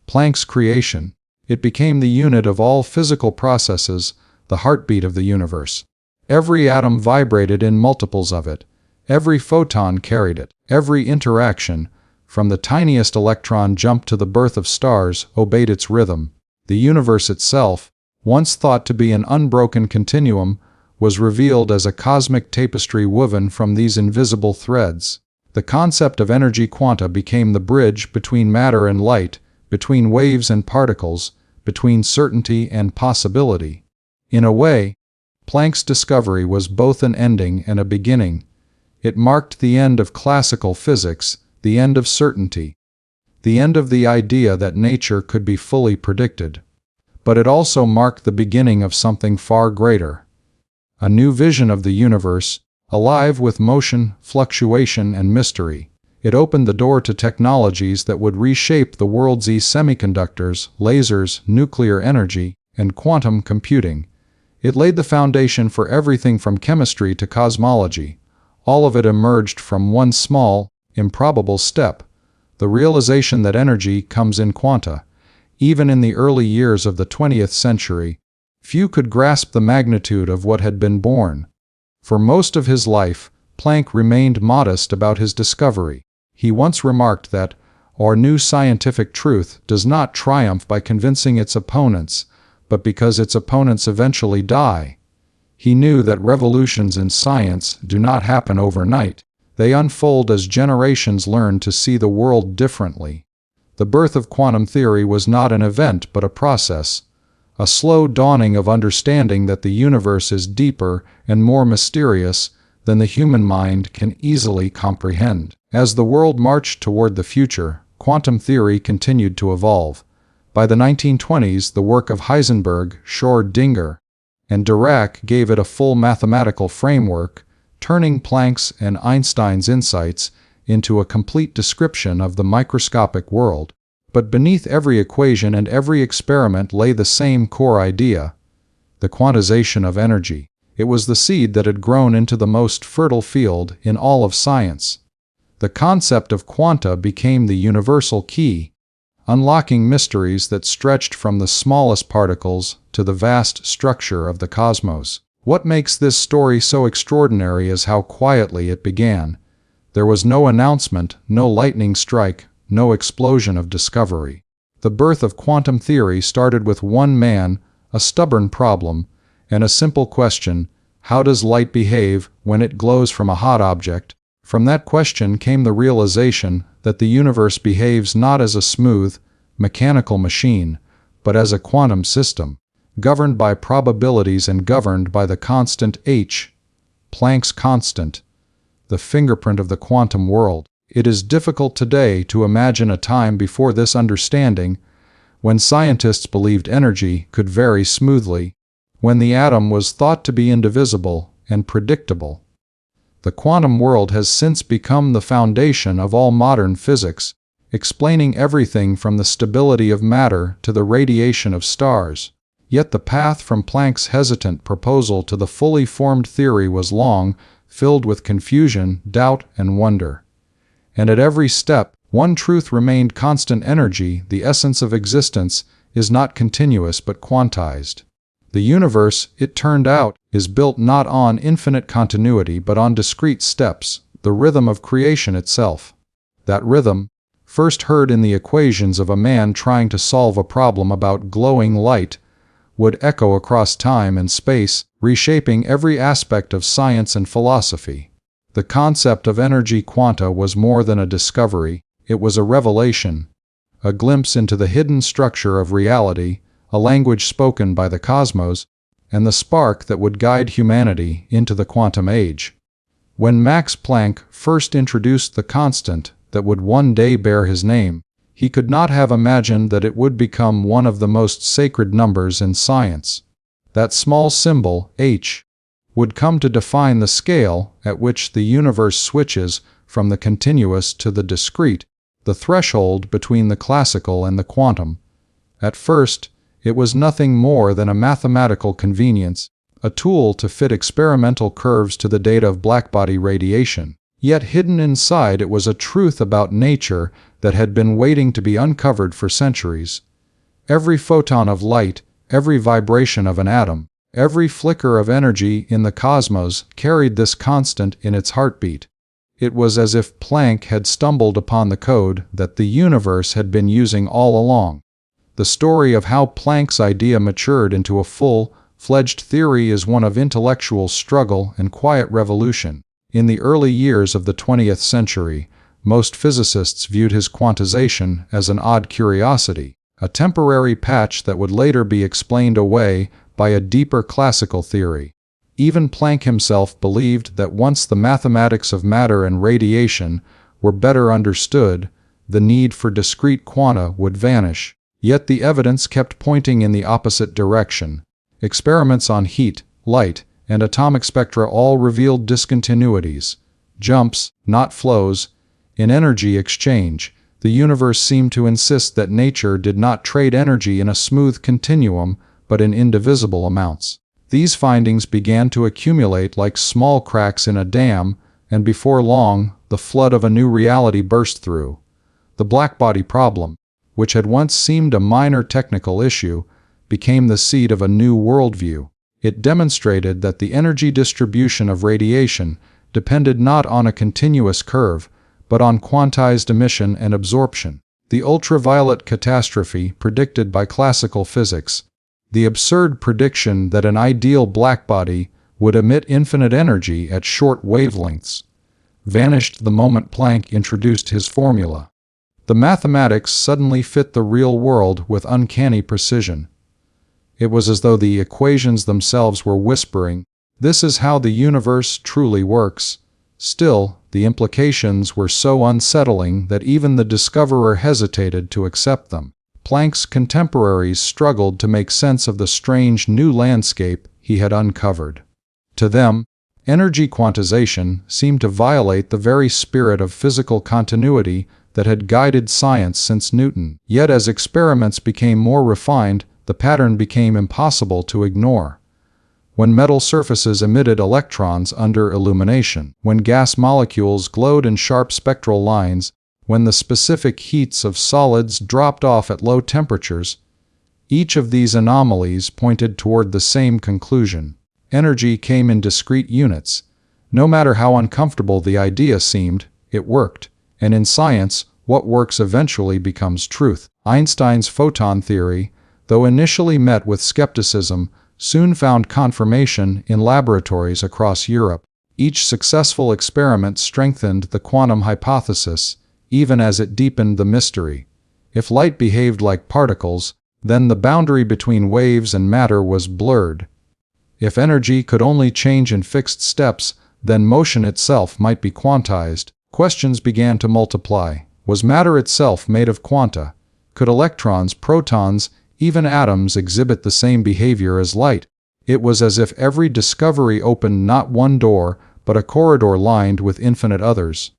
Planck's creation. It became the unit of all physical processes, the heartbeat of the universe. Every atom vibrated in multiples of it. Every photon carried it. Every interaction, from the tiniest electron jump to the birth of stars, obeyed its rhythm. The universe itself, once thought to be an unbroken continuum, was revealed as a cosmic tapestry woven from these invisible threads. The concept of energy quanta became the bridge between matter and light, between waves and particles, between certainty and possibility. In a way, Planck's discovery was both an ending and a beginning. It marked the end of classical physics, the end of certainty, the end of the idea that nature could be fully predicted. But it also marked the beginning of something far greater. A new vision of the universe, alive with motion, fluctuation, and mystery. It opened the door to technologies that would reshape the world's semiconductors, lasers, nuclear energy, and quantum computing. It laid the foundation for everything from chemistry to cosmology. All of it emerged from one small, improbable step: the realization that energy comes in quanta. Even in the early years of the 20th century, few could grasp the magnitude of what had been born. For most of his life, Planck remained modest about his discovery. He once remarked that, "Our new scientific truth does not triumph by convincing its opponents, but because its opponents eventually die." He knew that revolutions in science do not happen overnight. They unfold as generations learn to see the world differently. The birth of quantum theory was not an event but a process, a slow dawning of understanding that the universe is deeper and more mysterious than the human mind can easily comprehend. As the world marched toward the future, quantum theory continued to evolve. By the 1920s, the work of Heisenberg, Schrödinger, and Dirac gave it a full mathematical framework, turning Planck's and Einstein's insights into a complete description of the microscopic world. But beneath every equation and every experiment lay the same core idea: the quantization of energy. It was the seed that had grown into the most fertile field in all of science. The concept of quanta became the universal key, unlocking mysteries that stretched from the smallest particles to the vast structure of the cosmos. What makes this story so extraordinary is how quietly it began. There was no announcement, no lightning strike, no explosion of discovery. The birth of quantum theory started with one man, a stubborn problem, and a simple question: how does light behave when it glows from a hot object? From that question came the realization that the universe behaves not as a smooth, mechanical machine, but as a quantum system, governed by probabilities and governed by the constant h, Planck's constant, the fingerprint of the quantum world. It is difficult today to imagine a time before this understanding, when scientists believed energy could vary smoothly, when the atom was thought to be indivisible and predictable. The quantum world has since become the foundation of all modern physics, explaining everything from the stability of matter to the radiation of stars. Yet the path from Planck's hesitant proposal to the fully formed theory was long, filled with confusion, doubt, and wonder. And at every step, one truth remained constant: energy, the essence of existence, is not continuous but quantized. The universe, it turned out, is built not on infinite continuity but on discrete steps, the rhythm of creation itself. That rhythm, first heard in the equations of a man trying to solve a problem about glowing light, would echo across time and space, reshaping every aspect of science and philosophy. The concept of energy quanta was more than a discovery, it was a revelation, a glimpse into the hidden structure of reality, a language spoken by the cosmos, and the spark that would guide humanity into the quantum age. When Max Planck first introduced the constant that would one day bear his name, he could not have imagined that it would become one of the most sacred numbers in science. That small symbol, h, would come to define the scale at which the universe switches from the continuous to the discrete, the threshold between the classical and the quantum. At first, it was nothing more than a mathematical convenience, a tool to fit experimental curves to the data of blackbody radiation. Yet hidden inside it was a truth about nature that had been waiting to be uncovered for centuries. Every photon of light, every vibration of an atom, every flicker of energy in the cosmos carried this constant in its heartbeat. It was as if Planck had stumbled upon the code that the universe had been using all along. The story of how Planck's idea matured into a full-fledged theory is one of intellectual struggle and quiet revolution. In the early years of the 20th century, most physicists viewed his quantization as an odd curiosity, a temporary patch that would later be explained away by a deeper classical theory. Even Planck himself believed that once the mathematics of matter and radiation were better understood, the need for discrete quanta would vanish. Yet the evidence kept pointing in the opposite direction. Experiments on heat, light, and atomic spectra all revealed discontinuities, jumps, not flows, in energy exchange. The universe seemed to insist that nature did not trade energy in a smooth continuum, but in indivisible amounts. These findings began to accumulate like small cracks in a dam, and before long, the flood of a new reality burst through. The Blackbody problem, which had once seemed a minor technical issue, became the seed of a new worldview. It demonstrated that the energy distribution of radiation depended not on a continuous curve, but on quantized emission and absorption. The ultraviolet catastrophe predicted by classical physics, the absurd prediction that an ideal blackbody would emit infinite energy at short wavelengths, vanished the moment Planck introduced his formula. The mathematics suddenly fit the real world with uncanny precision. It was as though the equations themselves were whispering, "This is how the universe truly works." Still, the implications were so unsettling that even the discoverer hesitated to accept them. Planck's contemporaries struggled to make sense of the strange new landscape he had uncovered. To them, energy quantization seemed to violate the very spirit of physical continuity that had guided science since Newton. Yet as experiments became more refined, the pattern became impossible to ignore. When metal surfaces emitted electrons under illumination, when gas molecules glowed in sharp spectral lines, when the specific heats of solids dropped off at low temperatures, each of these anomalies pointed toward the same conclusion. Energy came in discrete units. No matter how uncomfortable the idea seemed, it worked. And in science, what works eventually becomes truth. Einstein's photon theory, though initially met with skepticism, soon found confirmation in laboratories across Europe. Each successful experiment strengthened the quantum hypothesis, even as it deepened the mystery. If light behaved like particles, then the boundary between waves and matter was blurred. If energy could only change in fixed steps, then motion itself might be quantized. Questions began to multiply. Was matter itself made of quanta? Could electrons, protons, even atoms exhibit the same behavior as light? It was as if every discovery opened not one door, but a corridor lined with infinite others.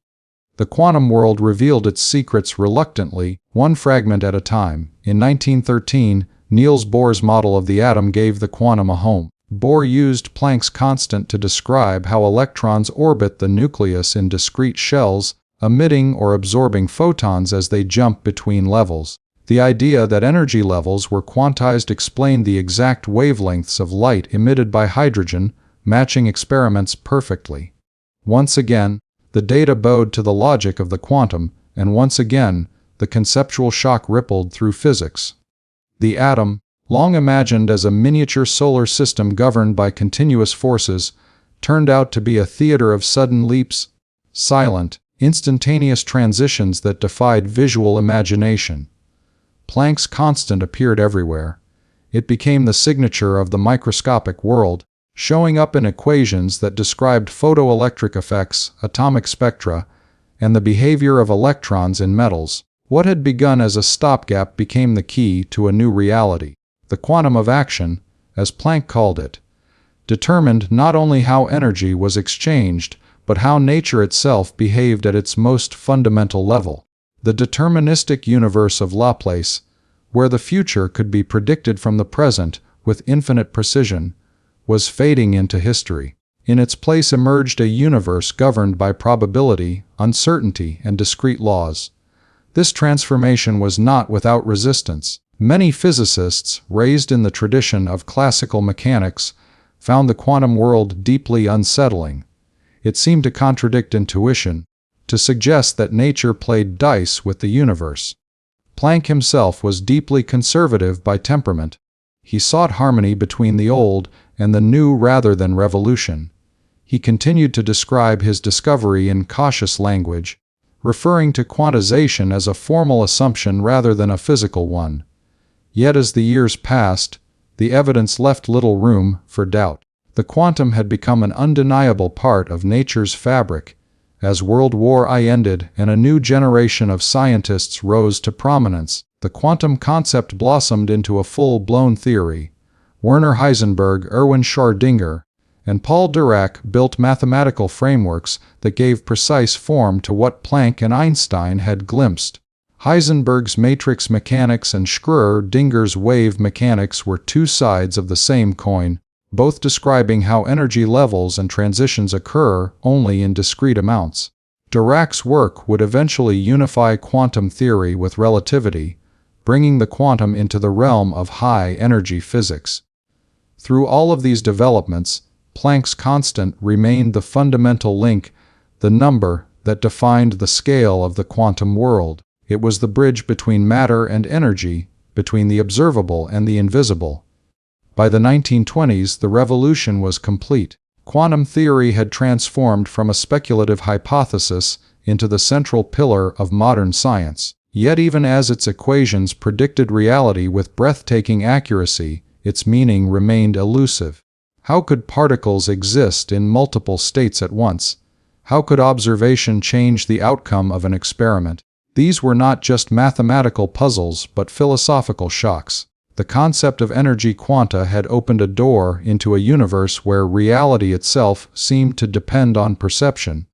The quantum world revealed its secrets reluctantly, one fragment at a time. In 1913, Niels Bohr's model of the atom gave the quantum a home. Bohr used Planck's constant to describe how electrons orbit the nucleus in discrete shells, emitting or absorbing photons as they jump between levels. The idea that energy levels were quantized explained the exact wavelengths of light emitted by hydrogen, matching experiments perfectly. Once again, the data bowed to the logic of the quantum, and once again, the conceptual shock rippled through physics. The atom, long imagined as a miniature solar system governed by continuous forces, turned out to be a theater of sudden leaps, silent, instantaneous transitions that defied visual imagination. Planck's constant appeared everywhere. It became the signature of the microscopic world, showing up in equations that described photoelectric effects, atomic spectra, and the behavior of electrons in metals. What had begun as a stopgap became the key to a new reality. The quantum of action, as Planck called it, determined not only how energy was exchanged, but how nature itself behaved at its most fundamental level. The deterministic universe of Laplace, where the future could be predicted from the present with infinite precision, was fading into history. In its place emerged a universe governed by probability, uncertainty, and discrete laws. This transformation was not without resistance. Many physicists, raised in the tradition of classical mechanics, found the quantum world deeply unsettling. It seemed to contradict intuition, to suggest that nature played dice with the universe. Planck himself was deeply conservative by temperament. He sought harmony between the old and the new rather than revolution. He continued to describe his discovery in cautious language, referring to quantization as a formal assumption rather than a physical one. Yet as the years passed, the evidence left little room for doubt. The quantum had become an undeniable part of nature's fabric. As World War I ended and a new generation of scientists rose to prominence, the quantum concept blossomed into a full-blown theory. Werner Heisenberg, Erwin Schrödinger, and Paul Dirac built mathematical frameworks that gave precise form to what Planck and Einstein had glimpsed. Heisenberg's matrix mechanics and Schrödinger's wave mechanics were two sides of the same coin, both describing how energy levels and transitions occur only in discrete amounts. Dirac's work would eventually unify quantum theory with relativity, bringing the quantum into the realm of high-energy physics. Through all of these developments, Planck's constant remained the fundamental link, the number that defined the scale of the quantum world. It was the bridge between matter and energy, between the observable and the invisible. By the 1920s, the revolution was complete. Quantum theory had transformed from a speculative hypothesis into the central pillar of modern science. Yet even as its equations predicted reality with breathtaking accuracy, its meaning remained elusive. How could particles exist in multiple states at once? How could observation change the outcome of an experiment? These were not just mathematical puzzles but philosophical shocks. The concept of energy quanta had opened a door into a universe where reality itself seemed to depend on perception.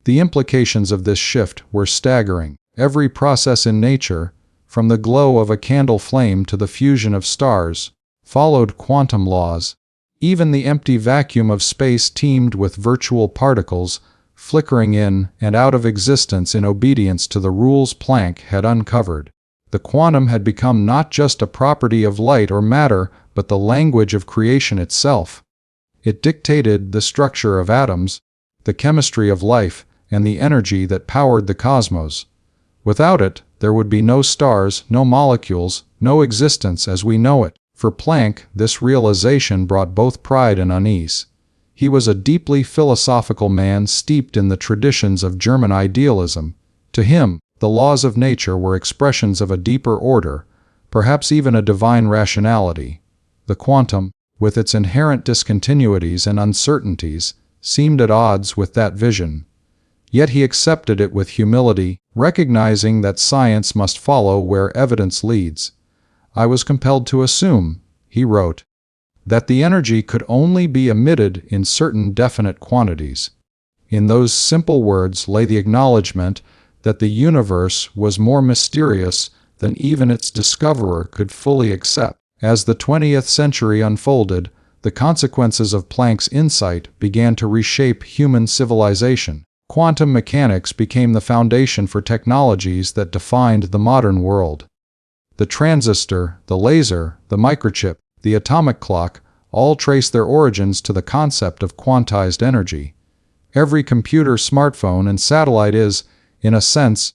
The implications of this shift were staggering. Every process in nature, from the glow of a candle flame to the fusion of stars, followed quantum laws. Even the empty vacuum of space teemed with virtual particles, flickering in and out of existence in obedience to the rules Planck had uncovered. The quantum had become not just a property of light or matter, but the language of creation itself. It dictated the structure of atoms, the chemistry of life, and the energy that powered the cosmos. Without it, there would be no stars, no molecules, no existence as we know it. For Planck, this realization brought both pride and unease. He was a deeply philosophical man steeped in the traditions of German idealism. To him, the laws of nature were expressions of a deeper order, perhaps even a divine rationality. The quantum, with its inherent discontinuities and uncertainties, seemed at odds with that vision. Yet he accepted it with humility, recognizing that science must follow where evidence leads. "I was compelled to assume," he wrote, "that the energy could only be emitted in certain definite quantities." In those simple words lay the acknowledgement that the universe was more mysterious than even its discoverer could fully accept. As the 20th century unfolded, the consequences of Planck's insight began to reshape human civilization. Quantum mechanics became the foundation for technologies that defined the modern world. The transistor, the laser, the microchip, the atomic clock all trace their origins to the concept of quantized energy. Every computer, smartphone, and satellite is, in a sense,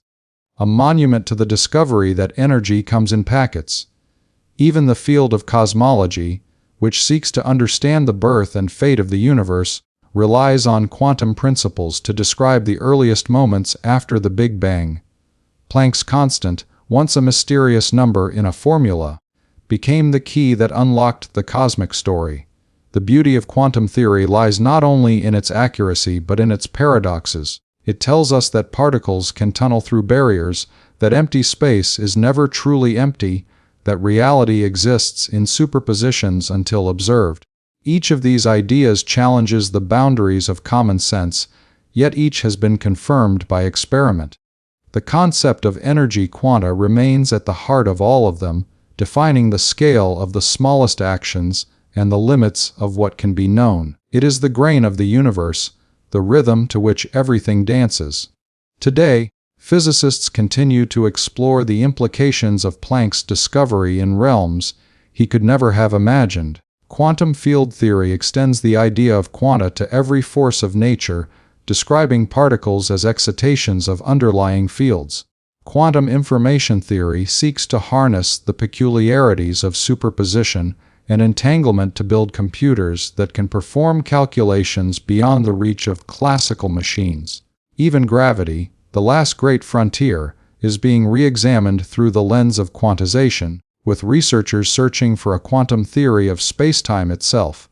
a monument to the discovery that energy comes in packets. Even the field of cosmology, which seeks to understand the birth and fate of the universe, relies on quantum principles to describe the earliest moments after the Big Bang. Planck's constant, once a mysterious number in a formula, became the key that unlocked the cosmic story. The beauty of quantum theory lies not only in its accuracy but in its paradoxes. It tells us that particles can tunnel through barriers, that empty space is never truly empty, that reality exists in superpositions until observed. Each of these ideas challenges the boundaries of common sense, yet each has been confirmed by experiment. The concept of energy quanta remains at the heart of all of them, defining the scale of the smallest actions and the limits of what can be known. It is the grain of the universe, the rhythm to which everything dances. Today, physicists continue to explore the implications of Planck's discovery in realms he could never have imagined. Quantum field theory extends the idea of quanta to every force of nature, describing particles as excitations of underlying fields. Quantum information theory seeks to harness the peculiarities of superposition and entanglement to build computers that can perform calculations beyond the reach of classical machines. Even gravity, the last great frontier, is being re-examined through the lens of quantization, with researchers searching for a quantum theory of spacetime itself.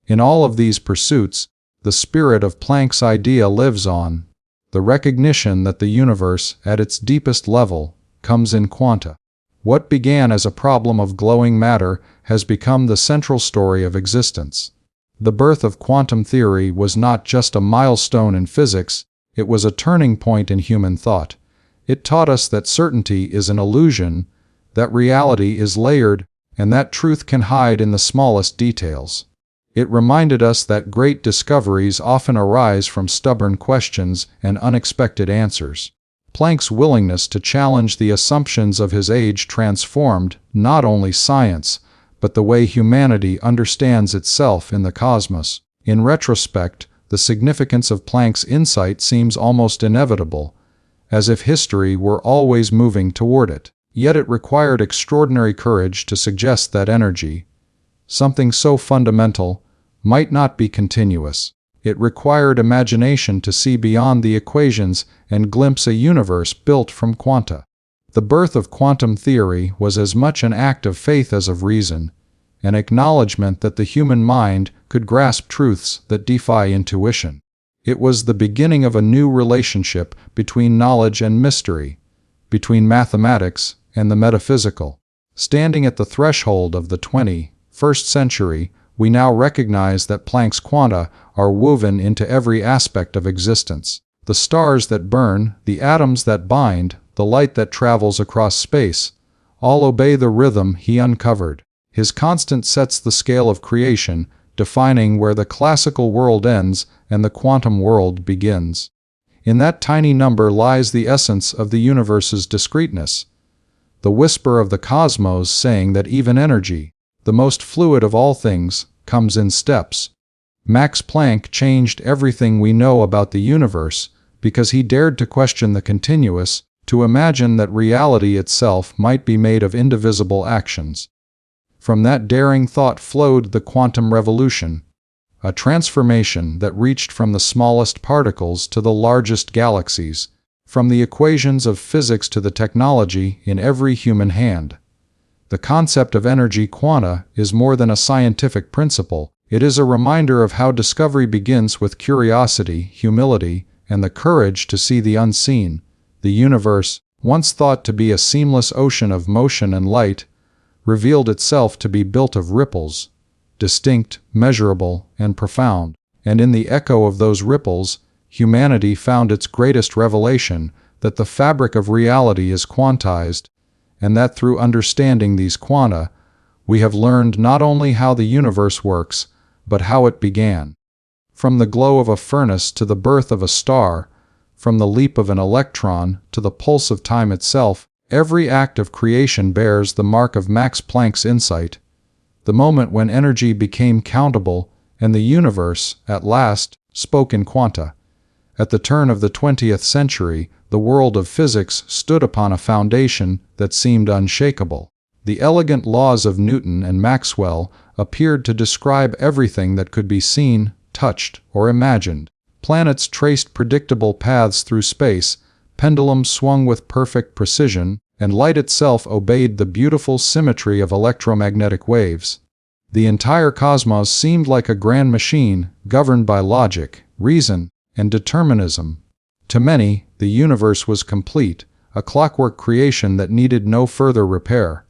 In all of these pursuits, the spirit of Planck's idea lives on: the recognition that the universe, at its deepest level, comes in quanta. What began as a problem of glowing matter has become the central story of existence. The birth of quantum theory was not just a milestone in physics, it was a turning point in human thought. It taught us that certainty is an illusion, that reality is layered, and that truth can hide in the smallest details. It reminded us that great discoveries often arise from stubborn questions and unexpected answers. Planck's willingness to challenge the assumptions of his age transformed not only science, but the way humanity understands itself in the cosmos. In retrospect, the significance of Planck's insight seems almost inevitable, as if history were always moving toward it. Yet it required extraordinary courage to suggest that energy, something so fundamental, might not be continuous. It required imagination to see beyond the equations and glimpse a universe built from quanta. The birth of quantum theory was as much an act of faith as of reason, an acknowledgement that the human mind could grasp truths that defy intuition. It was the beginning of a new relationship between knowledge and mystery, between mathematics and the metaphysical. Standing at the threshold of the 21st century, we now recognize that Planck's quanta are woven into every aspect of existence. The stars that burn, the atoms that bind, the light that travels across space, all obey the rhythm he uncovered. His constant sets the scale of creation, defining where the classical world ends and the quantum world begins. In that tiny number lies the essence of the universe's discreteness, the whisper of the cosmos saying that even energy, the most fluid of all things, comes in steps. Max Planck changed everything we know about the universe because he dared to question the continuous, to imagine that reality itself might be made of indivisible actions. From that daring thought flowed the quantum revolution, a transformation that reached from the smallest particles to the largest galaxies, from the equations of physics to the technology in every human hand. The concept of energy quanta is more than a scientific principle. It is a reminder of how discovery begins with curiosity, humility, and the courage to see the unseen. The universe, once thought to be a seamless ocean of motion and light, revealed itself to be built of ripples, distinct, measurable, and profound. And in the echo of those ripples, humanity found its greatest revelation, that the fabric of reality is quantized, and that through understanding these quanta, we have learned not only how the universe works, but how it began. From the glow of a furnace to the birth of a star, from the leap of an electron to the pulse of time itself, every act of creation bears the mark of Max Planck's insight. The moment when energy became countable and the universe, at last, spoke in quanta. At the turn of the 20th century, the world of physics stood upon a foundation that seemed unshakable. The elegant laws of Newton and Maxwell appeared to describe everything that could be seen, touched, or imagined. Planets traced predictable paths through space, pendulums swung with perfect precision, and light itself obeyed the beautiful symmetry of electromagnetic waves. The entire cosmos seemed like a grand machine, governed by logic, reason, and determinism. To many, the universe was complete, a clockwork creation that needed no further repair.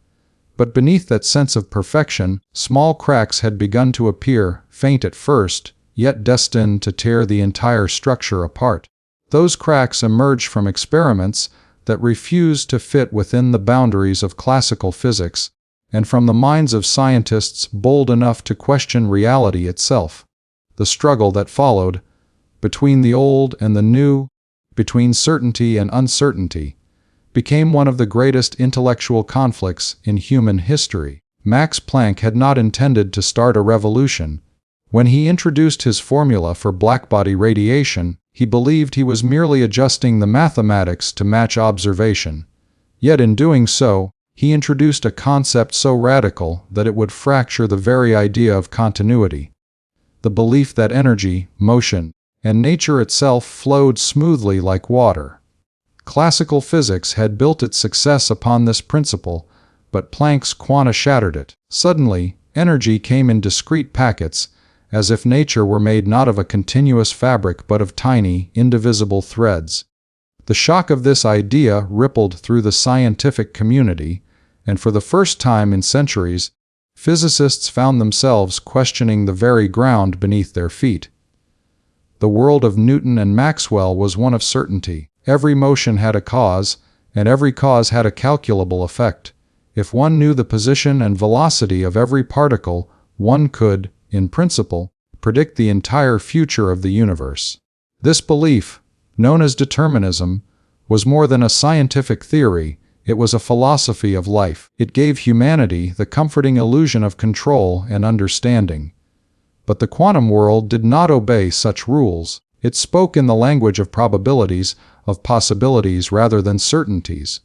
But beneath that sense of perfection, small cracks had begun to appear, faint at first, yet destined to tear the entire structure apart. Those cracks emerged from experiments that refused to fit within the boundaries of classical physics, and from the minds of scientists bold enough to question reality itself. The struggle that followed, between the old and the new, between certainty and uncertainty, became one of the greatest intellectual conflicts in human history. Max Planck had not intended to start a revolution. When he introduced his formula for blackbody radiation, he believed he was merely adjusting the mathematics to match observation. Yet in doing so, he introduced a concept so radical that it would fracture the very idea of continuity. The belief that energy, motion, and nature itself flowed smoothly like water. Classical physics had built its success upon this principle, but Planck's quanta shattered it. Suddenly, energy came in discrete packets, as if nature were made not of a continuous fabric but of tiny, indivisible threads. The shock of this idea rippled through the scientific community, and for the first time in centuries, physicists found themselves questioning the very ground beneath their feet. The world of Newton and Maxwell was one of certainty. Every motion had a cause, and every cause had a calculable effect. If one knew the position and velocity of every particle, one could, in principle, predict the entire future of the universe. This belief, known as determinism, was more than a scientific theory. It was a philosophy of life. It gave humanity the comforting illusion of control and understanding. But the quantum world did not obey such rules. It spoke in the language of probabilities, of possibilities rather than certainties.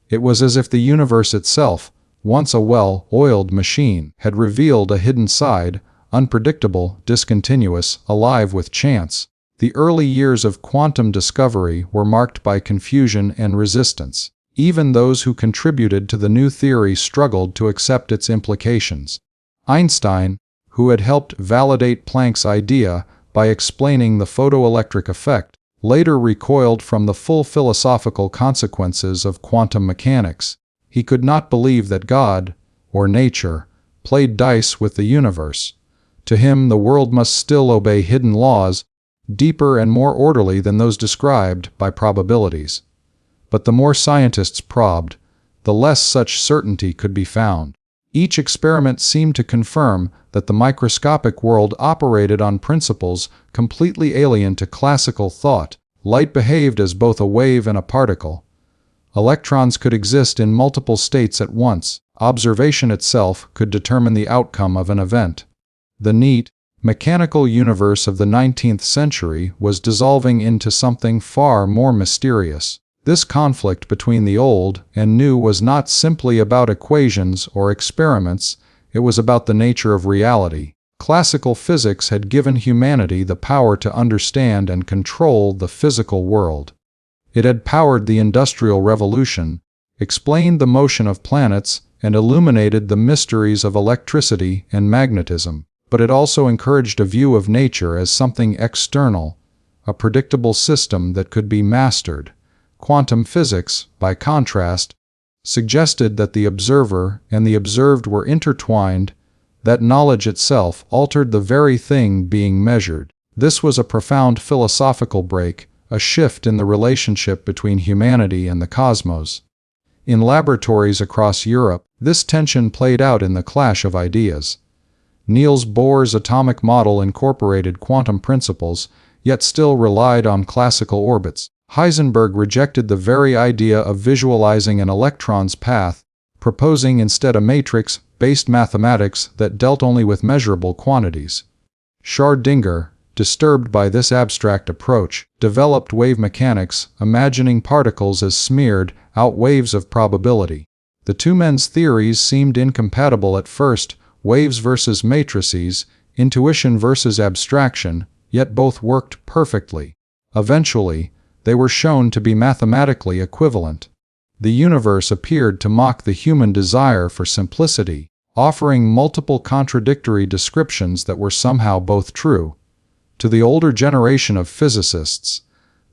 It was as if the universe itself, once a well-oiled machine, had revealed a hidden side, unpredictable, discontinuous, alive with chance. The early years of quantum discovery were marked by confusion and resistance. Even those who contributed to the new theory struggled to accept its implications. Einstein, who had helped validate Planck's idea by explaining the photoelectric effect, later recoiled from the full philosophical consequences of quantum mechanics. He could not believe that God, or nature, played dice with the universe. To him, the world must still obey hidden laws, deeper and more orderly than those described by probabilities. But the more scientists probed, the less such certainty could be found. Each experiment seemed to confirm that the microscopic world operated on principles completely alien to classical thought. Light behaved as both a wave and a particle. Electrons could exist in multiple states at once. Observation itself could determine the outcome of an event. The neat, mechanical universe of the 19th century was dissolving into something far more mysterious. This conflict between the old and new was not simply about equations or experiments, it was about the nature of reality. Classical physics had given humanity the power to understand and control the physical world. It had powered the Industrial Revolution, explained the motion of planets, and illuminated the mysteries of electricity and magnetism. But it also encouraged a view of nature as something external, a predictable system that could be mastered. Quantum physics, by contrast, suggested that the observer and the observed were intertwined, that knowledge itself altered the very thing being measured. This was a profound philosophical break, a shift in the relationship between humanity and the cosmos. In laboratories across Europe, this tension played out in the clash of ideas. Niels Bohr's atomic model incorporated quantum principles, yet still relied on classical orbits. Heisenberg rejected the very idea of visualizing an electron's path, proposing instead a matrix-based mathematics that dealt only with measurable quantities. Schrödinger, disturbed by this abstract approach, developed wave mechanics, imagining particles as smeared out waves of probability. The two men's theories seemed incompatible at first, waves versus matrices, intuition versus abstraction, yet both worked perfectly. Eventually, they were shown to be mathematically equivalent. The universe appeared to mock the human desire for simplicity, offering multiple contradictory descriptions that were somehow both true. To the older generation of physicists,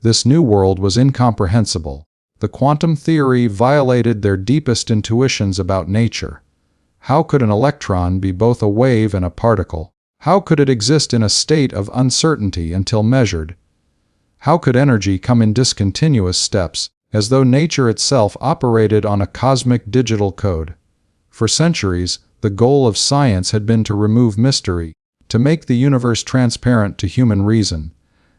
this new world was incomprehensible. The quantum theory violated their deepest intuitions about nature. How could an electron be both a wave and a particle? How could it exist in a state of uncertainty until measured? How could energy come in discontinuous steps, as though nature itself operated on a cosmic digital code? For centuries, the goal of science had been to remove mystery, to make the universe transparent to human reason.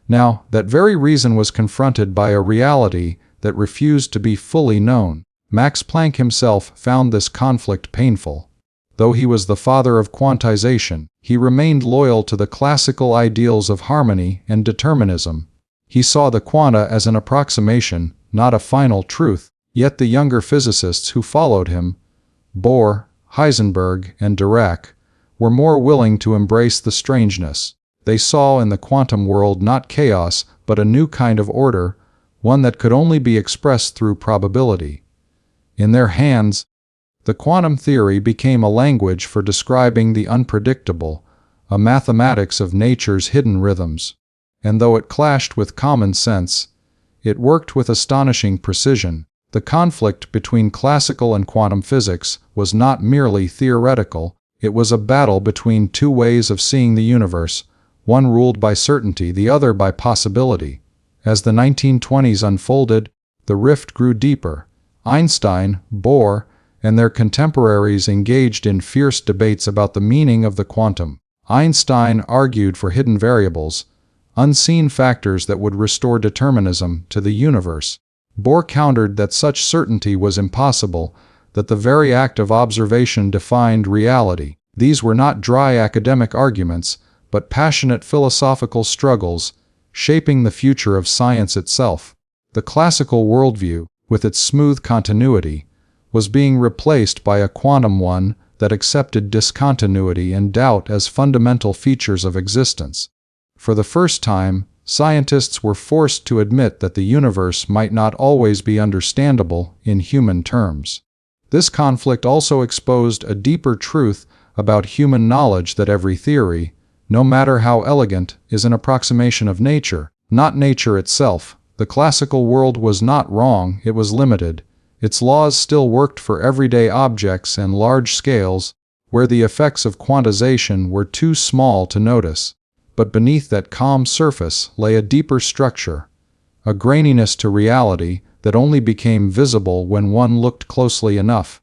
Now, that very reason was confronted by a reality that refused to be fully known. Max Planck himself found this conflict painful. Though he was the father of quantization, he remained loyal to the classical ideals of harmony and determinism. He saw the quanta as an approximation, not a final truth. Yet the younger physicists who followed him, Bohr, Heisenberg, and Dirac, were more willing to embrace the strangeness. They saw in the quantum world not chaos, but a new kind of order, one that could only be expressed through probability. In their hands, the quantum theory became a language for describing the unpredictable, a mathematics of nature's hidden rhythms. And though it clashed with common sense, it worked with astonishing precision. The conflict between classical and quantum physics was not merely theoretical, it was a battle between two ways of seeing the universe, one ruled by certainty, the other by possibility. As the 1920s unfolded, the rift grew deeper. Einstein, Bohr, and their contemporaries engaged in fierce debates about the meaning of the quantum. Einstein argued for hidden variables, unseen factors that would restore determinism to the universe. Bohr countered that such certainty was impossible, that the very act of observation defined reality. These were not dry academic arguments, but passionate philosophical struggles, shaping the future of science itself. The classical worldview, with its smooth continuity, was being replaced by a quantum one that accepted discontinuity and doubt as fundamental features of existence. For the first time, scientists were forced to admit that the universe might not always be understandable in human terms. This conflict also exposed a deeper truth about human knowledge, that every theory, no matter how elegant, is an approximation of nature, not nature itself. The classical world was not wrong, it was limited. Its laws still worked for everyday objects and large scales, where the effects of quantization were too small to notice. But beneath that calm surface lay a deeper structure, a graininess to reality that only became visible when one looked closely enough.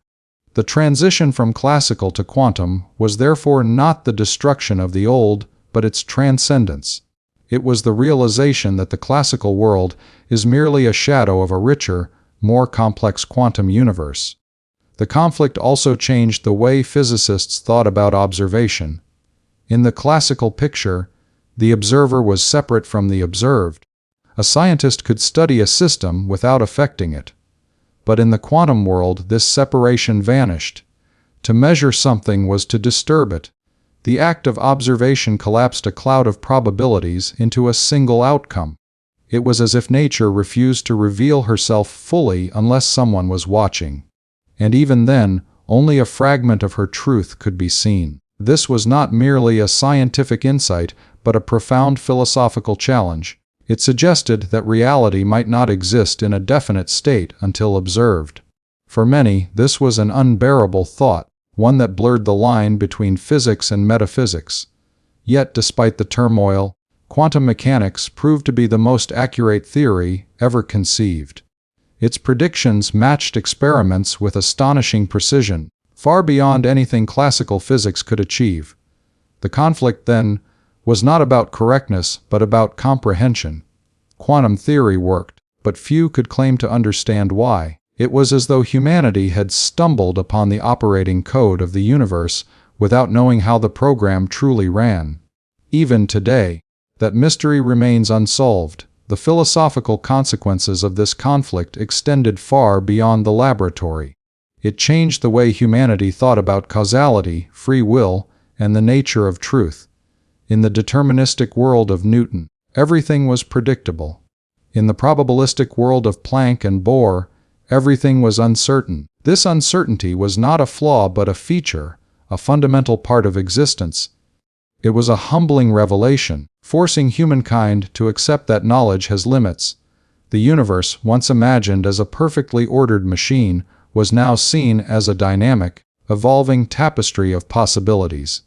The transition from classical to quantum was therefore not the destruction of the old, but its transcendence. It was the realization that the classical world is merely a shadow of a richer, more complex quantum universe. The conflict also changed the way physicists thought about observation. In the classical picture, the observer was separate from the observed. A scientist could study a system without affecting it. But in the quantum world, this separation vanished. To measure something was to disturb it. The act of observation collapsed a cloud of probabilities into a single outcome. It was as if nature refused to reveal herself fully unless someone was watching. And even then, only a fragment of her truth could be seen. This was not merely a scientific insight, but a profound philosophical challenge. It suggested that reality might not exist in a definite state until observed. For many, this was an unbearable thought, one that blurred the line between physics and metaphysics. Yet, despite the turmoil, quantum mechanics proved to be the most accurate theory ever conceived. Its predictions matched experiments with astonishing precision, far beyond anything classical physics could achieve. The conflict, then, was not about correctness, but about comprehension. Quantum theory worked, but few could claim to understand why. It was as though humanity had stumbled upon the operating code of the universe without knowing how the program truly ran. Even today, that mystery remains unsolved. The philosophical consequences of this conflict extended far beyond the laboratory. It changed the way humanity thought about causality, free will, and the nature of truth. In the deterministic world of Newton, everything was predictable. In the probabilistic world of Planck and Bohr, everything was uncertain. This uncertainty was not a flaw but a feature, a fundamental part of existence. It was a humbling revelation, forcing humankind to accept that knowledge has limits. The universe, once imagined as a perfectly ordered machine, was now seen as a dynamic, evolving tapestry of possibilities.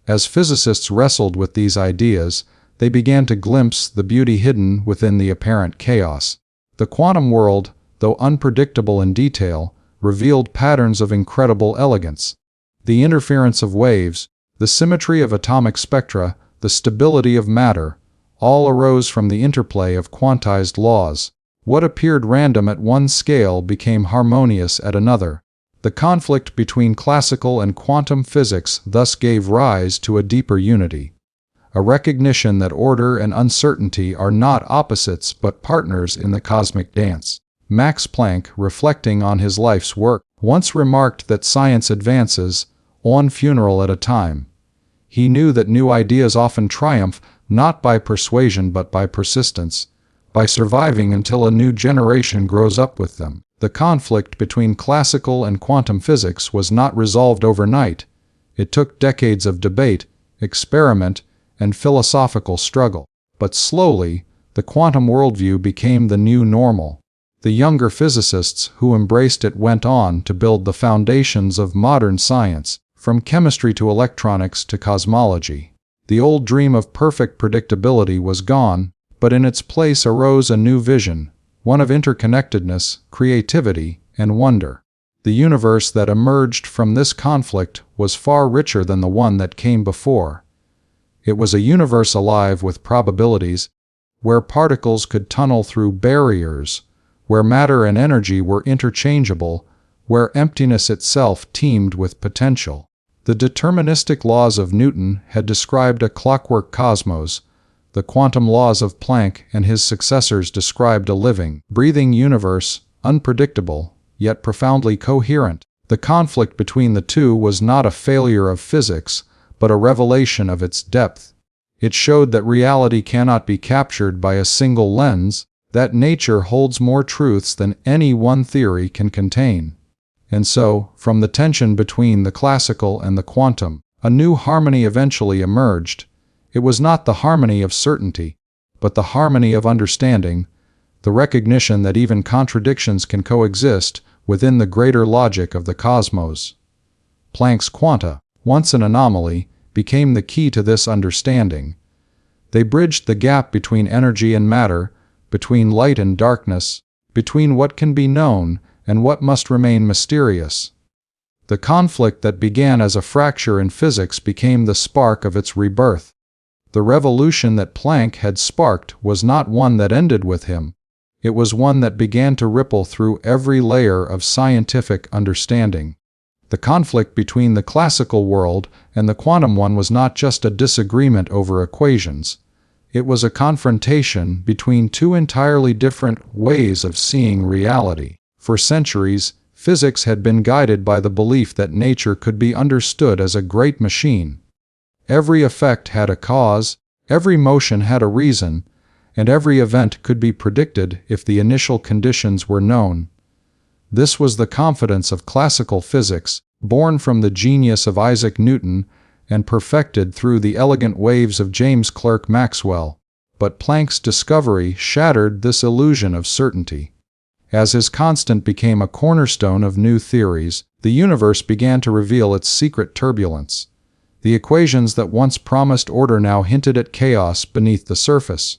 As physicists wrestled with these ideas, they began to glimpse the beauty hidden within the apparent chaos. The quantum world, though unpredictable in detail, revealed patterns of incredible elegance. The interference of waves, the symmetry of atomic spectra, the stability of matter, all arose from the interplay of quantized laws. What appeared random at one scale became harmonious at another. The conflict between classical and quantum physics thus gave rise to a deeper unity, a recognition that order and uncertainty are not opposites but partners in the cosmic dance. Max Planck, reflecting on his life's work, once remarked that science advances, one funeral at a time. He knew that new ideas often triumph not by persuasion but by persistence, by surviving until a new generation grows up with them. The conflict between classical and quantum physics was not resolved overnight. It took decades of debate, experiment, and philosophical struggle. But slowly, the quantum worldview became the new normal. The younger physicists who embraced it went on to build the foundations of modern science, from chemistry to electronics to cosmology. The old dream of perfect predictability was gone, but in its place arose a new vision, one of interconnectedness, creativity, and wonder. The universe that emerged from this conflict was far richer than the one that came before. It was a universe alive with probabilities, where particles could tunnel through barriers, where matter and energy were interchangeable, where emptiness itself teemed with potential. The deterministic laws of Newton had described a clockwork cosmos. The quantum laws of Planck and his successors described a living, breathing universe, unpredictable, yet profoundly coherent. The conflict between the two was not a failure of physics, but a revelation of its depth. It showed that reality cannot be captured by a single lens, that nature holds more truths than any one theory can contain. And so, from the tension between the classical and the quantum, a new harmony eventually emerged. It was not the harmony of certainty, but the harmony of understanding, the recognition that even contradictions can coexist within the greater logic of the cosmos. Planck's quanta, once an anomaly, became the key to this understanding. They bridged the gap between energy and matter, between light and darkness, between what can be known and what must remain mysterious. The conflict that began as a fracture in physics became the spark of its rebirth. The revolution that Planck had sparked was not one that ended with him. It was one that began to ripple through every layer of scientific understanding. The conflict between the classical world and the quantum one was not just a disagreement over equations. It was a confrontation between two entirely different ways of seeing reality. For centuries, physics had been guided by the belief that nature could be understood as a great machine. Every effect had a cause, every motion had a reason, and every event could be predicted if the initial conditions were known. This was the confidence of classical physics, born from the genius of Isaac Newton and perfected through the elegant waves of James Clerk Maxwell. But Planck's discovery shattered this illusion of certainty. As his constant became a cornerstone of new theories, the universe began to reveal its secret turbulence. The equations that once promised order now hinted at chaos beneath the surface.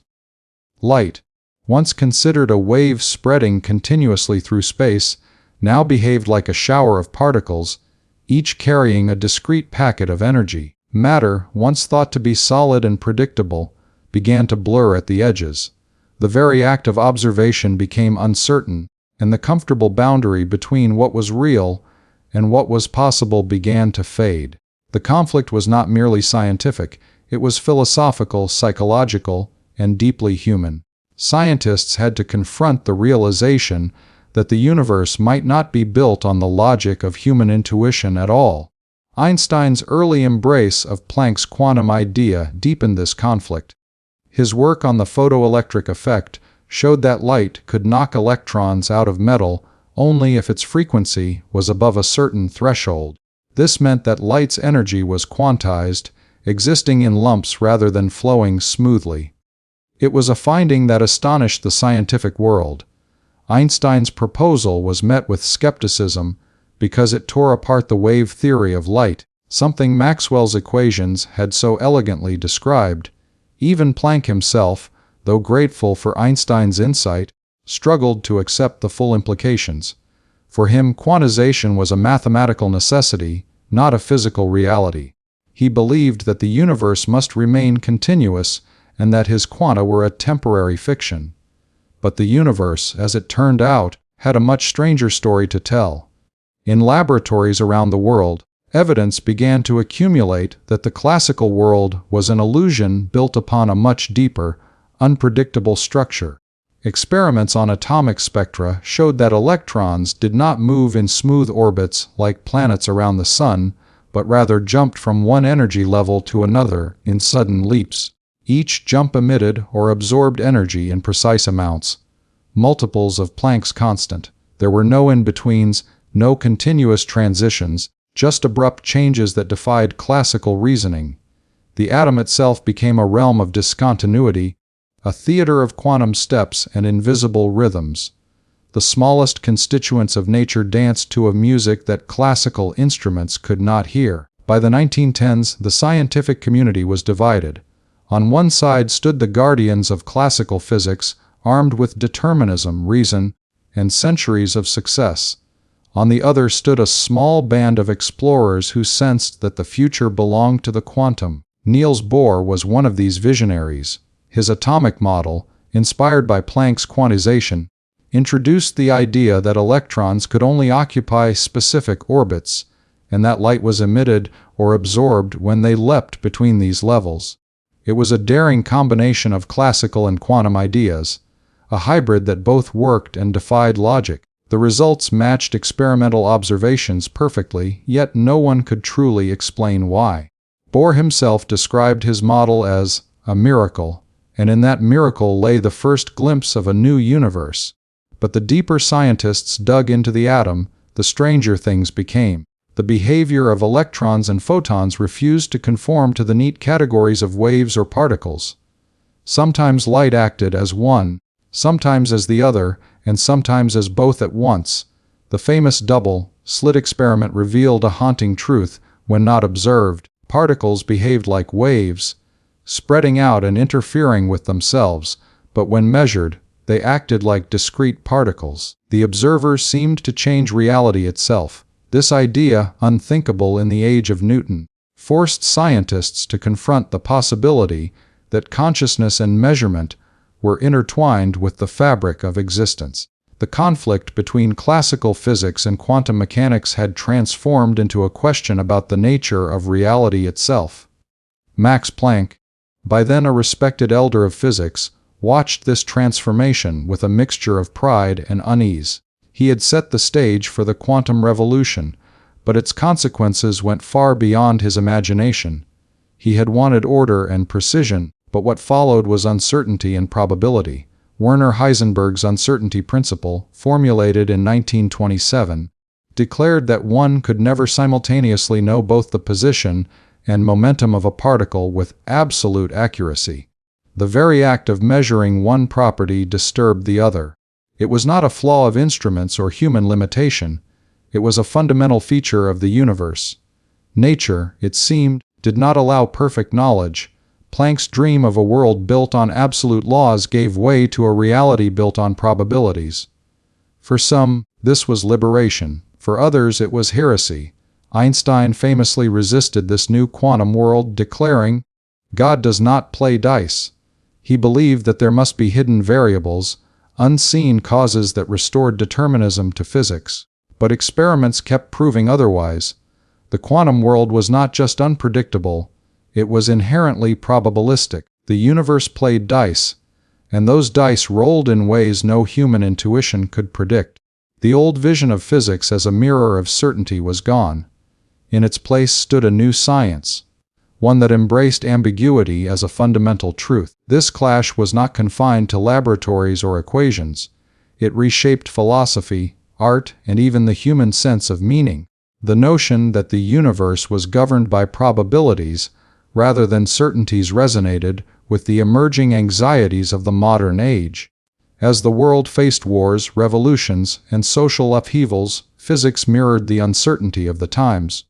Light, once considered a wave spreading continuously through space, now behaved like a shower of particles, each carrying a discrete packet of energy. Matter, once thought to be solid and predictable, began to blur at the edges. The very act of observation became uncertain, and the comfortable boundary between what was real and what was possible began to fade. The conflict was not merely scientific, it was philosophical, psychological, and deeply human. Scientists had to confront the realization that the universe might not be built on the logic of human intuition at all. Einstein's early embrace of Planck's quantum idea deepened this conflict. His work on the photoelectric effect showed that light could knock electrons out of metal only if its frequency was above a certain threshold. This meant that light's energy was quantized, existing in lumps rather than flowing smoothly. It was a finding that astonished the scientific world. Einstein's proposal was met with skepticism because it tore apart the wave theory of light, something Maxwell's equations had so elegantly described. Even Planck himself, though grateful for Einstein's insight, struggled to accept the full implications. For him, quantization was a mathematical necessity, not a physical reality. He believed that the universe must remain continuous and that his quanta were a temporary fiction. But the universe, as it turned out, had a much stranger story to tell. In laboratories around the world, evidence began to accumulate that the classical world was an illusion built upon a much deeper, unpredictable structure. Experiments on atomic spectra showed that electrons did not move in smooth orbits like planets around the sun, but rather jumped from one energy level to another in sudden leaps. Each jump emitted or absorbed energy in precise amounts, multiples of Planck's constant. There were no in-betweens, no continuous transitions, just abrupt changes that defied classical reasoning. The atom itself became a realm of discontinuity, a theater of quantum steps and invisible rhythms. The smallest constituents of nature danced to a music that classical instruments could not hear. By the 1910s, the scientific community was divided. On one side stood the guardians of classical physics, armed with determinism, reason, and centuries of success. On the other stood a small band of explorers who sensed that the future belonged to the quantum. Niels Bohr was one of these visionaries. His atomic model, inspired by Planck's quantization, introduced the idea that electrons could only occupy specific orbits, and that light was emitted or absorbed when they leapt between these levels. It was a daring combination of classical and quantum ideas, a hybrid that both worked and defied logic. The results matched experimental observations perfectly, yet no one could truly explain why. Bohr himself described his model as a miracle, and in that miracle lay the first glimpse of a new universe. But the deeper scientists dug into the atom, the stranger things became. The behavior of electrons and photons refused to conform to the neat categories of waves or particles. Sometimes light acted as one, sometimes as the other, and sometimes as both at once. The famous double-slit experiment revealed a haunting truth. When not observed, particles behaved like waves, spreading out and interfering with themselves, but when measured, they acted like discrete particles. The observer seemed to change reality itself. This idea, unthinkable in the age of Newton, forced scientists to confront the possibility that consciousness and measurement were intertwined with the fabric of existence. The conflict between classical physics and quantum mechanics had transformed into a question about the nature of reality itself. Max Planck, by then a respected elder of physics, watched this transformation with a mixture of pride and unease. He had set the stage for the quantum revolution, but its consequences went far beyond his imagination. He had wanted order and precision, but what followed was uncertainty and probability. Werner Heisenberg's uncertainty principle, formulated in 1927, declared that one could never simultaneously know both the position and momentum of a particle with absolute accuracy. The very act of measuring one property disturbed the other. It was not a flaw of instruments or human limitation. It was a fundamental feature of the universe. Nature, it seemed, did not allow perfect knowledge. Planck's dream of a world built on absolute laws gave way to a reality built on probabilities. For some, this was liberation. For others, it was heresy. Einstein famously resisted this new quantum world, declaring, "God does not play dice." He believed that there must be hidden variables, unseen causes that restored determinism to physics. But experiments kept proving otherwise. The quantum world was not just unpredictable, it was inherently probabilistic. The universe played dice, and those dice rolled in ways no human intuition could predict. The old vision of physics as a mirror of certainty was gone. In its place stood a new science, one that embraced ambiguity as a fundamental truth. This clash was not confined to laboratories or equations. It reshaped philosophy, art, and even the human sense of meaning. The notion that the universe was governed by probabilities rather than certainties resonated with the emerging anxieties of the modern age. As the world faced wars, revolutions, and social upheavals, physics mirrored the uncertainty of the times.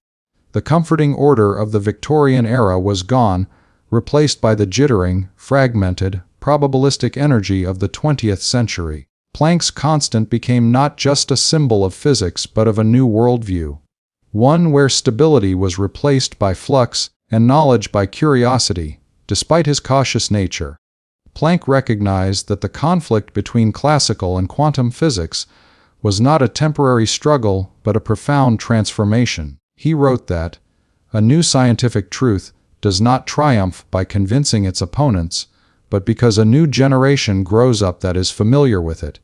The comforting order of the Victorian era was gone, replaced by the jittering, fragmented, probabilistic energy of the 20th century. Planck's constant became not just a symbol of physics but of a new worldview, one where stability was replaced by flux and knowledge by curiosity. Despite his cautious nature, Planck recognized that the conflict between classical and quantum physics was not a temporary struggle but a profound transformation. He wrote that, "A new scientific truth does not triumph by convincing its opponents, but because a new generation grows up that is familiar with it."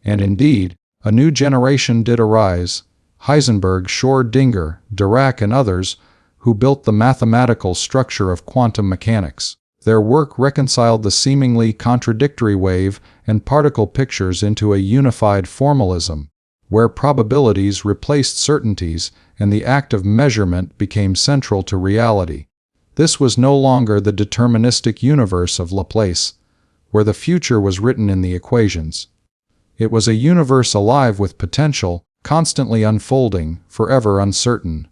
And indeed, a new generation did arise: Heisenberg, Schrödinger, Dirac, and others, who built the mathematical structure of quantum mechanics. Their work reconciled the seemingly contradictory wave and particle pictures into a unified formalism, where probabilities replaced certainties and the act of measurement became central to reality. This was no longer the deterministic universe of Laplace, where the future was written in the equations. It was a universe alive with potential, constantly unfolding, forever uncertain.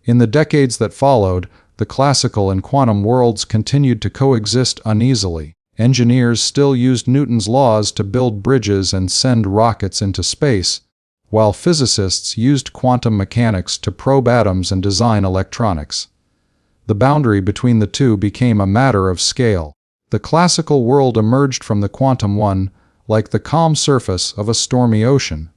In the decades that followed, the classical and quantum worlds continued to coexist uneasily. Engineers still used Newton's laws to build bridges and send rockets into space, while physicists used quantum mechanics to probe atoms and design electronics. The boundary between the two became a matter of scale. The classical world emerged from the quantum one, like the calm surface of a stormy ocean.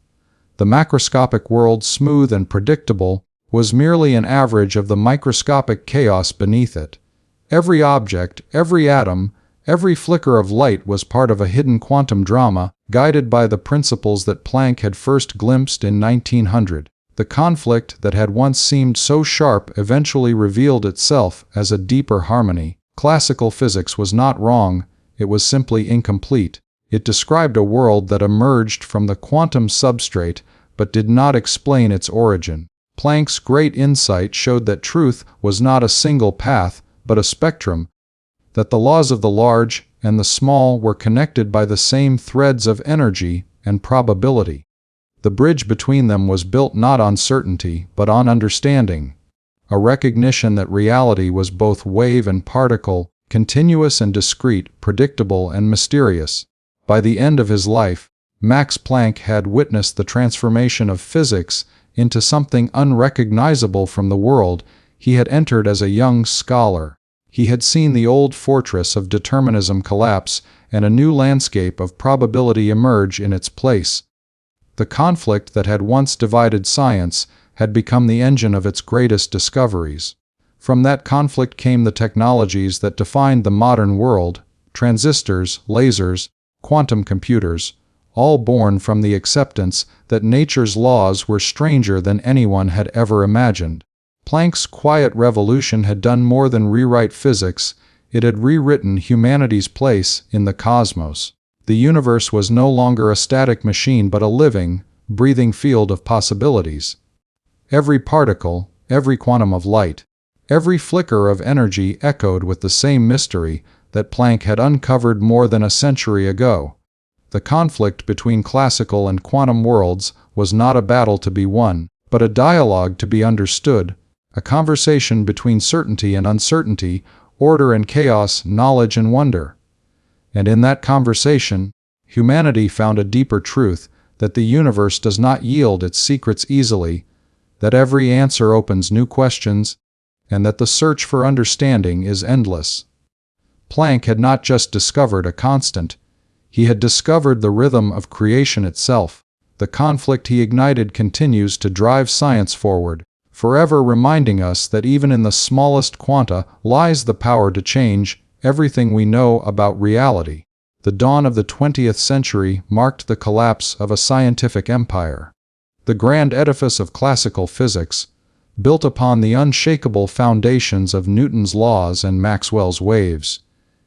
The macroscopic world, smooth and predictable, was merely an average of the microscopic chaos beneath it. Every object, every atom, every flicker of light was part of a hidden quantum drama, guided by the principles that Planck had first glimpsed in 1900. The conflict that had once seemed so sharp eventually revealed itself as a deeper harmony. Classical physics was not wrong, it was simply incomplete. It described a world that emerged from the quantum substrate but did not explain its origin. Planck's great insight showed that truth was not a single path, but a spectrum, that the laws of the large and the small were connected by the same threads of energy and probability. The bridge between them was built not on certainty, but on understanding, a recognition that reality was both wave and particle, continuous and discrete, predictable and mysterious. By the end of his life, Max Planck had witnessed the transformation of physics into something unrecognizable from the world he had entered as a young scholar. He had seen the old fortress of determinism collapse and a new landscape of probability emerge in its place. The conflict that had once divided science had become the engine of its greatest discoveries. From that conflict came the technologies that defined the modern world: transistors, lasers, quantum computers, all born from the acceptance that nature's laws were stranger than anyone had ever imagined. Planck's quiet revolution had done more than rewrite physics, it had rewritten humanity's place in the cosmos. The universe was no longer a static machine but a living, breathing field of possibilities. Every particle, every quantum of light, every flicker of energy echoed with the same mystery that Planck had uncovered more than a century ago. The conflict between classical and quantum worlds was not a battle to be won, but a dialogue to be understood, a conversation between certainty and uncertainty, order and chaos, knowledge and wonder. And in that conversation, humanity found a deeper truth, that the universe does not yield its secrets easily, that every answer opens new questions, and that the search for understanding is endless. Planck had not just discovered a constant, he had discovered the rhythm of creation itself. The conflict he ignited continues to drive science forward, forever reminding us that even in the smallest quanta lies the power to change everything we know about reality. The dawn of the 20th century marked the collapse of a scientific empire. The grand edifice of classical physics, built upon the unshakable foundations of Newton's laws and Maxwell's waves,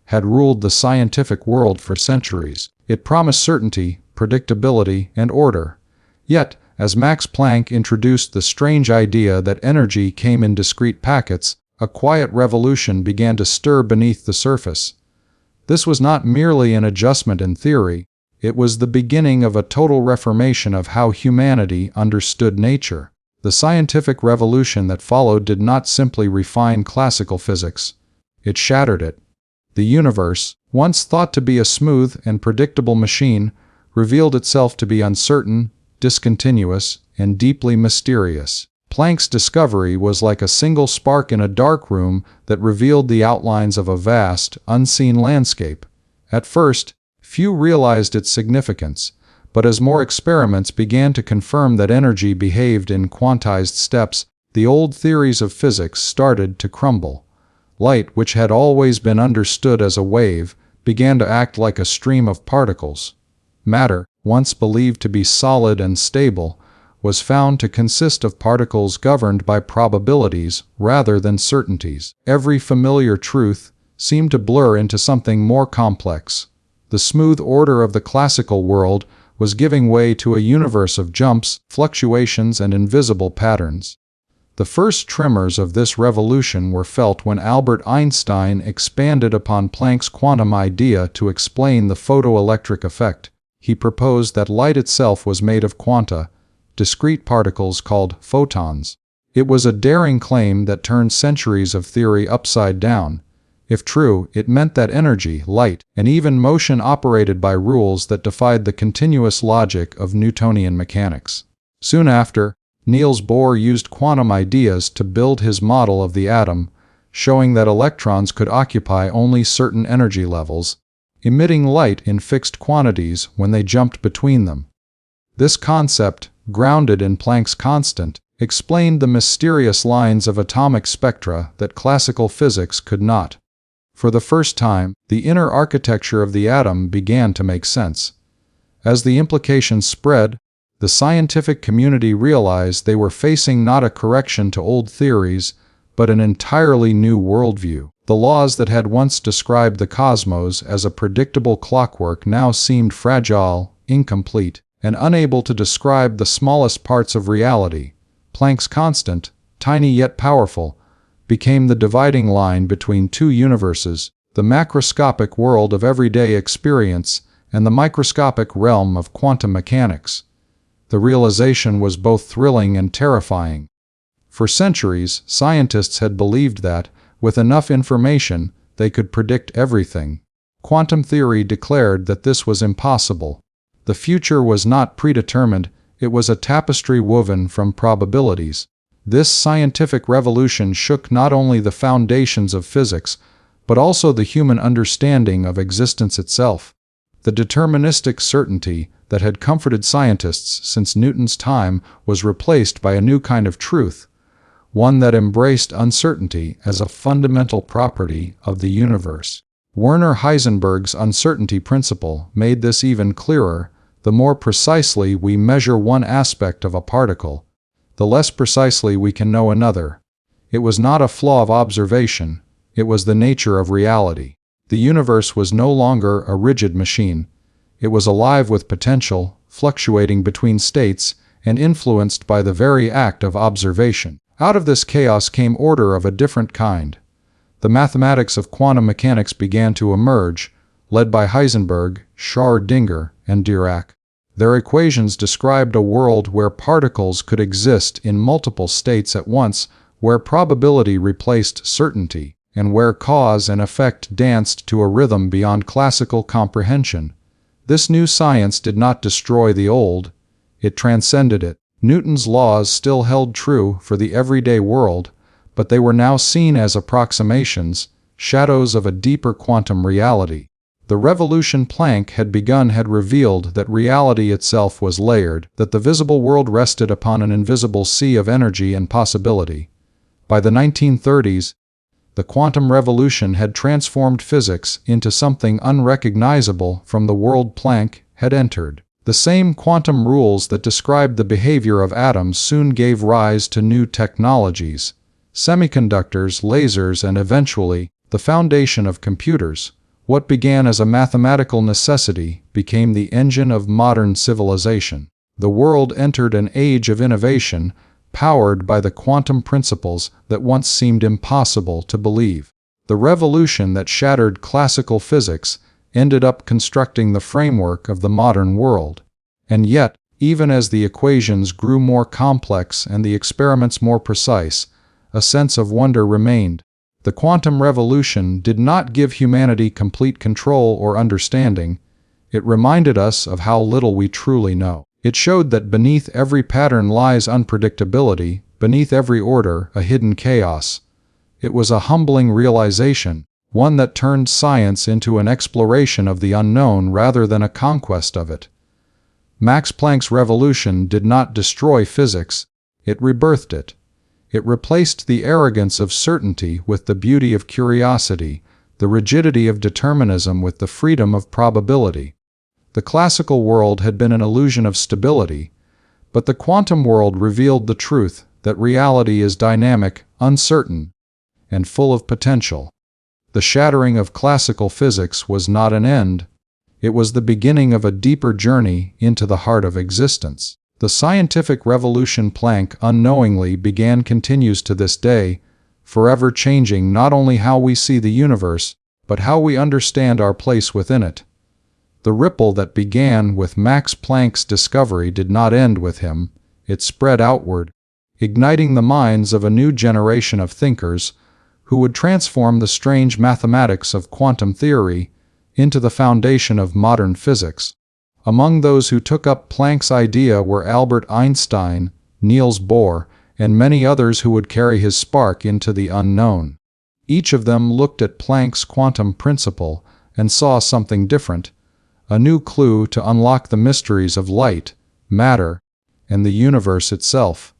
had ruled the scientific world for centuries. It promised certainty, predictability, and order. Yet, as Max Planck introduced the strange idea that energy came in discrete packets, a quiet revolution began to stir beneath the surface. This was not merely an adjustment in theory, it was the beginning of a total reformation of how humanity understood nature. The scientific revolution that followed did not simply refine classical physics, it shattered it. The universe, once thought to be a smooth and predictable machine, revealed itself to be uncertain, discontinuous, and deeply mysterious. Planck's discovery was like a single spark in a dark room that revealed the outlines of a vast, unseen landscape. At first, few realized its significance, but as more experiments began to confirm that energy behaved in quantized steps, the old theories of physics started to crumble. Light, which had always been understood as a wave, began to act like a stream of particles. Matter, once believed to be solid and stable, was found to consist of particles governed by probabilities rather than certainties. Every familiar truth seemed to blur into something more complex. The smooth order of the classical world was giving way to a universe of jumps, fluctuations, and invisible patterns. The first tremors of this revolution were felt when Albert Einstein expanded upon Planck's quantum idea to explain the photoelectric effect. He proposed that light itself was made of quanta, discrete particles called photons. It was a daring claim that turned centuries of theory upside down. If true, it meant that energy, light, and even motion operated by rules that defied the continuous logic of Newtonian mechanics. Soon after, Niels Bohr used quantum ideas to build his model of the atom, showing that electrons could occupy only certain energy levels, emitting light in fixed quantities when they jumped between them. This concept, grounded in Planck's constant, explained the mysterious lines of atomic spectra that classical physics could not. For the first time, the inner architecture of the atom began to make sense. As the implications spread, the scientific community realized they were facing not a correction to old theories, but an entirely new worldview. The laws that had once described the cosmos as a predictable clockwork now seemed fragile, incomplete, and unable to describe the smallest parts of reality. Planck's constant, tiny yet powerful, became the dividing line between two universes, the macroscopic world of everyday experience and the microscopic realm of quantum mechanics. The realization was both thrilling and terrifying. For centuries, scientists had believed that, with enough information, they could predict everything. Quantum theory declared that this was impossible. The future was not predetermined, it was a tapestry woven from probabilities. This scientific revolution shook not only the foundations of physics, but also the human understanding of existence itself. The deterministic certainty that had comforted scientists since Newton's time was replaced by a new kind of truth, one that embraced uncertainty as a fundamental property of the universe. Werner Heisenberg's uncertainty principle made this even clearer. The more precisely we measure one aspect of a particle, the less precisely we can know another. It was not a flaw of observation, it was the nature of reality. The universe was no longer a rigid machine. It was alive with potential, fluctuating between states, and influenced by the very act of observation. Out of this chaos came order of a different kind. The mathematics of quantum mechanics began to emerge, led by Heisenberg, Schrödinger, and Dirac. Their equations described a world where particles could exist in multiple states at once, where probability replaced certainty, and where cause and effect danced to a rhythm beyond classical comprehension. This new science did not destroy the old, it transcended it. Newton's laws still held true for the everyday world, but they were now seen as approximations, shadows of a deeper quantum reality. The revolution Planck had begun had revealed that reality itself was layered, that the visible world rested upon an invisible sea of energy and possibility. By the 1930s, the quantum revolution had transformed physics into something unrecognizable from the world Planck had entered. The same quantum rules that described the behavior of atoms soon gave rise to new technologies, semiconductors, lasers, and eventually, the foundation of computers. What began as a mathematical necessity became the engine of modern civilization. The world entered an age of innovation, powered by the quantum principles that once seemed impossible to believe. The revolution that shattered classical physics ended up constructing the framework of the modern world. And yet, even as the equations grew more complex and the experiments more precise, a sense of wonder remained. The quantum revolution did not give humanity complete control or understanding. It reminded us of how little we truly know. It showed that beneath every pattern lies unpredictability, beneath every order, a hidden chaos. It was a humbling realization, one that turned science into an exploration of the unknown rather than a conquest of it. Max Planck's revolution did not destroy physics, it rebirthed it. It replaced the arrogance of certainty with the beauty of curiosity, the rigidity of determinism with the freedom of probability. The classical world had been an illusion of stability, but the quantum world revealed the truth that reality is dynamic, uncertain, and full of potential. The shattering of classical physics was not an end, it was the beginning of a deeper journey into the heart of existence. The scientific revolution Planck unknowingly began continues to this day, forever changing not only how we see the universe, but how we understand our place within it. The ripple that began with Max Planck's discovery did not end with him, it spread outward, igniting the minds of a new generation of thinkers who would transform the strange mathematics of quantum theory into the foundation of modern physics. Among those who took up Planck's idea were Albert Einstein, Niels Bohr, and many others who would carry his spark into the unknown. Each of them looked at Planck's quantum principle and saw something different, a new clue to unlock the mysteries of light, matter, and the universe itself.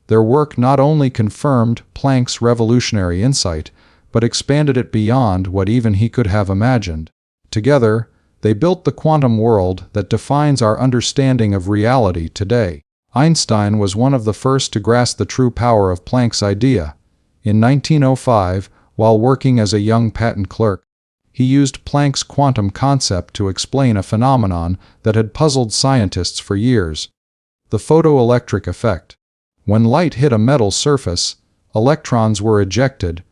Their work not only confirmed Planck's revolutionary insight, but expanded it beyond what even he could have imagined. Together, they built the quantum world that defines our understanding of reality today. Einstein was one of the first to grasp the true power of Planck's idea. In 1905, while working as a young patent clerk, he used Planck's quantum concept to explain a phenomenon that had puzzled scientists for years: the photoelectric effect. When light hit a metal surface, electrons were ejected,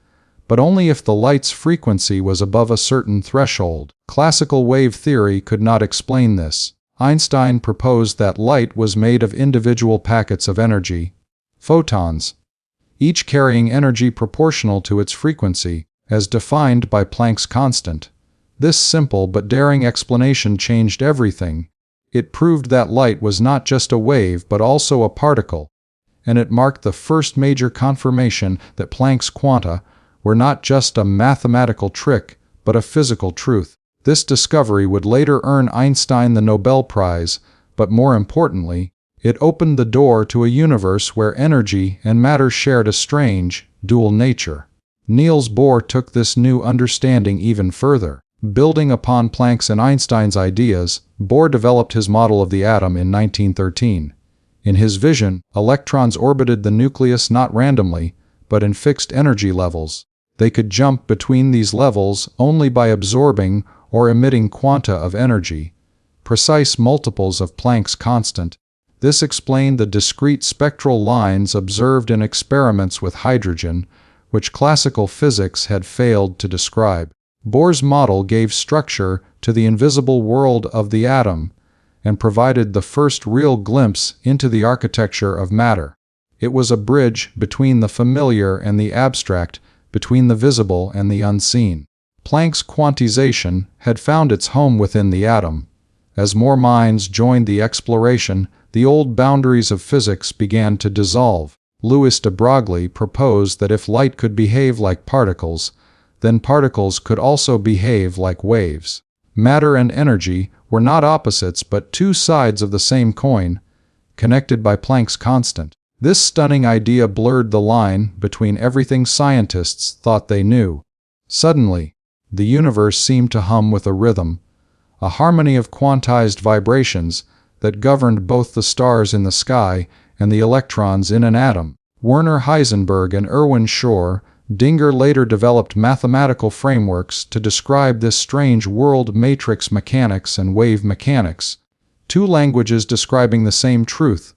but only if the light's frequency was above a certain threshold. Classical wave theory could not explain this. Einstein proposed that light was made of individual packets of energy, photons, each carrying energy proportional to its frequency, as defined by Planck's constant. This simple but daring explanation changed everything. It proved that light was not just a wave but also a particle, and it marked the first major confirmation that Planck's quanta were not just a mathematical trick, but a physical truth. This discovery would later earn Einstein the Nobel Prize, but more importantly, it opened the door to a universe where energy and matter shared a strange, dual nature. Niels Bohr took this new understanding even further. Building upon Planck's and Einstein's ideas, Bohr developed his model of the atom in 1913. In his vision, electrons orbited the nucleus not randomly, but in fixed energy levels. They could jump between these levels only by absorbing or emitting quanta of energy, precise multiples of Planck's constant. This explained the discrete spectral lines observed in experiments with hydrogen, which classical physics had failed to describe. Bohr's model gave structure to the invisible world of the atom and provided the first real glimpse into the architecture of matter. It was a bridge between the familiar and the abstract, between the visible and the unseen. Planck's quantization had found its home within the atom. As more minds joined the exploration, the old boundaries of physics began to dissolve. Louis de Broglie proposed that if light could behave like particles, then particles could also behave like waves. Matter and energy were not opposites but two sides of the same coin, connected by Planck's constant. This stunning idea blurred the line between everything scientists thought they knew. Suddenly, the universe seemed to hum with a rhythm, a harmony of quantized vibrations that governed both the stars in the sky and the electrons in an atom. Werner Heisenberg and Erwin Schrödinger later developed mathematical frameworks to describe this strange world: matrix mechanics and wave mechanics, two languages describing the same truth.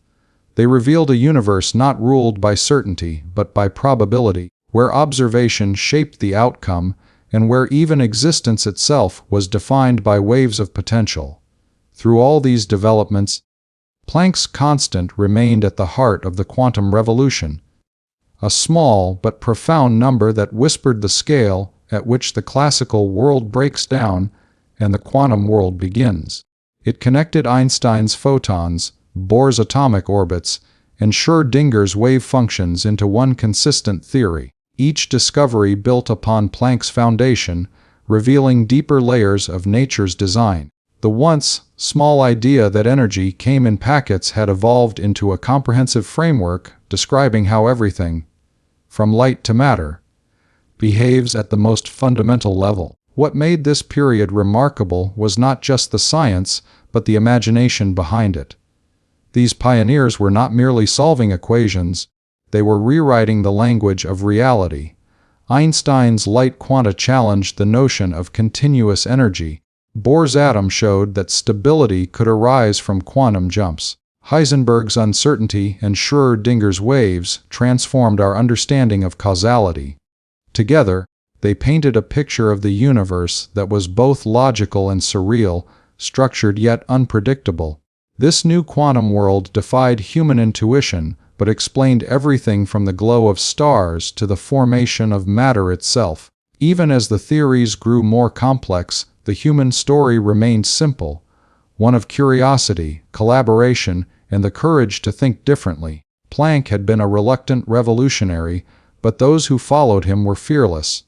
They revealed a universe not ruled by certainty but by probability, where observation shaped the outcome and where even existence itself was defined by waves of potential. Through all these developments, Planck's constant remained at the heart of the quantum revolution, a small but profound number that whispered the scale at which the classical world breaks down and the quantum world begins. It connected Einstein's photons, Bohr's atomic orbits, and Schrödinger's wave functions into one consistent theory. Each discovery built upon Planck's foundation, revealing deeper layers of nature's design. The once small idea that energy came in packets had evolved into a comprehensive framework describing how everything, from light to matter, behaves at the most fundamental level. What made this period remarkable was not just the science, but the imagination behind it. These pioneers were not merely solving equations, they were rewriting the language of reality. Einstein's light quanta challenged the notion of continuous energy. Bohr's atom showed that stability could arise from quantum jumps. Heisenberg's uncertainty and Schrödinger's waves transformed our understanding of causality. Together, they painted a picture of the universe that was both logical and surreal, structured yet unpredictable. This new quantum world defied human intuition, but explained everything from the glow of stars to the formation of matter itself. Even as the theories grew more complex, the human story remained simple, one of curiosity, collaboration, and the courage to think differently. Planck had been a reluctant revolutionary, but those who followed him were fearless.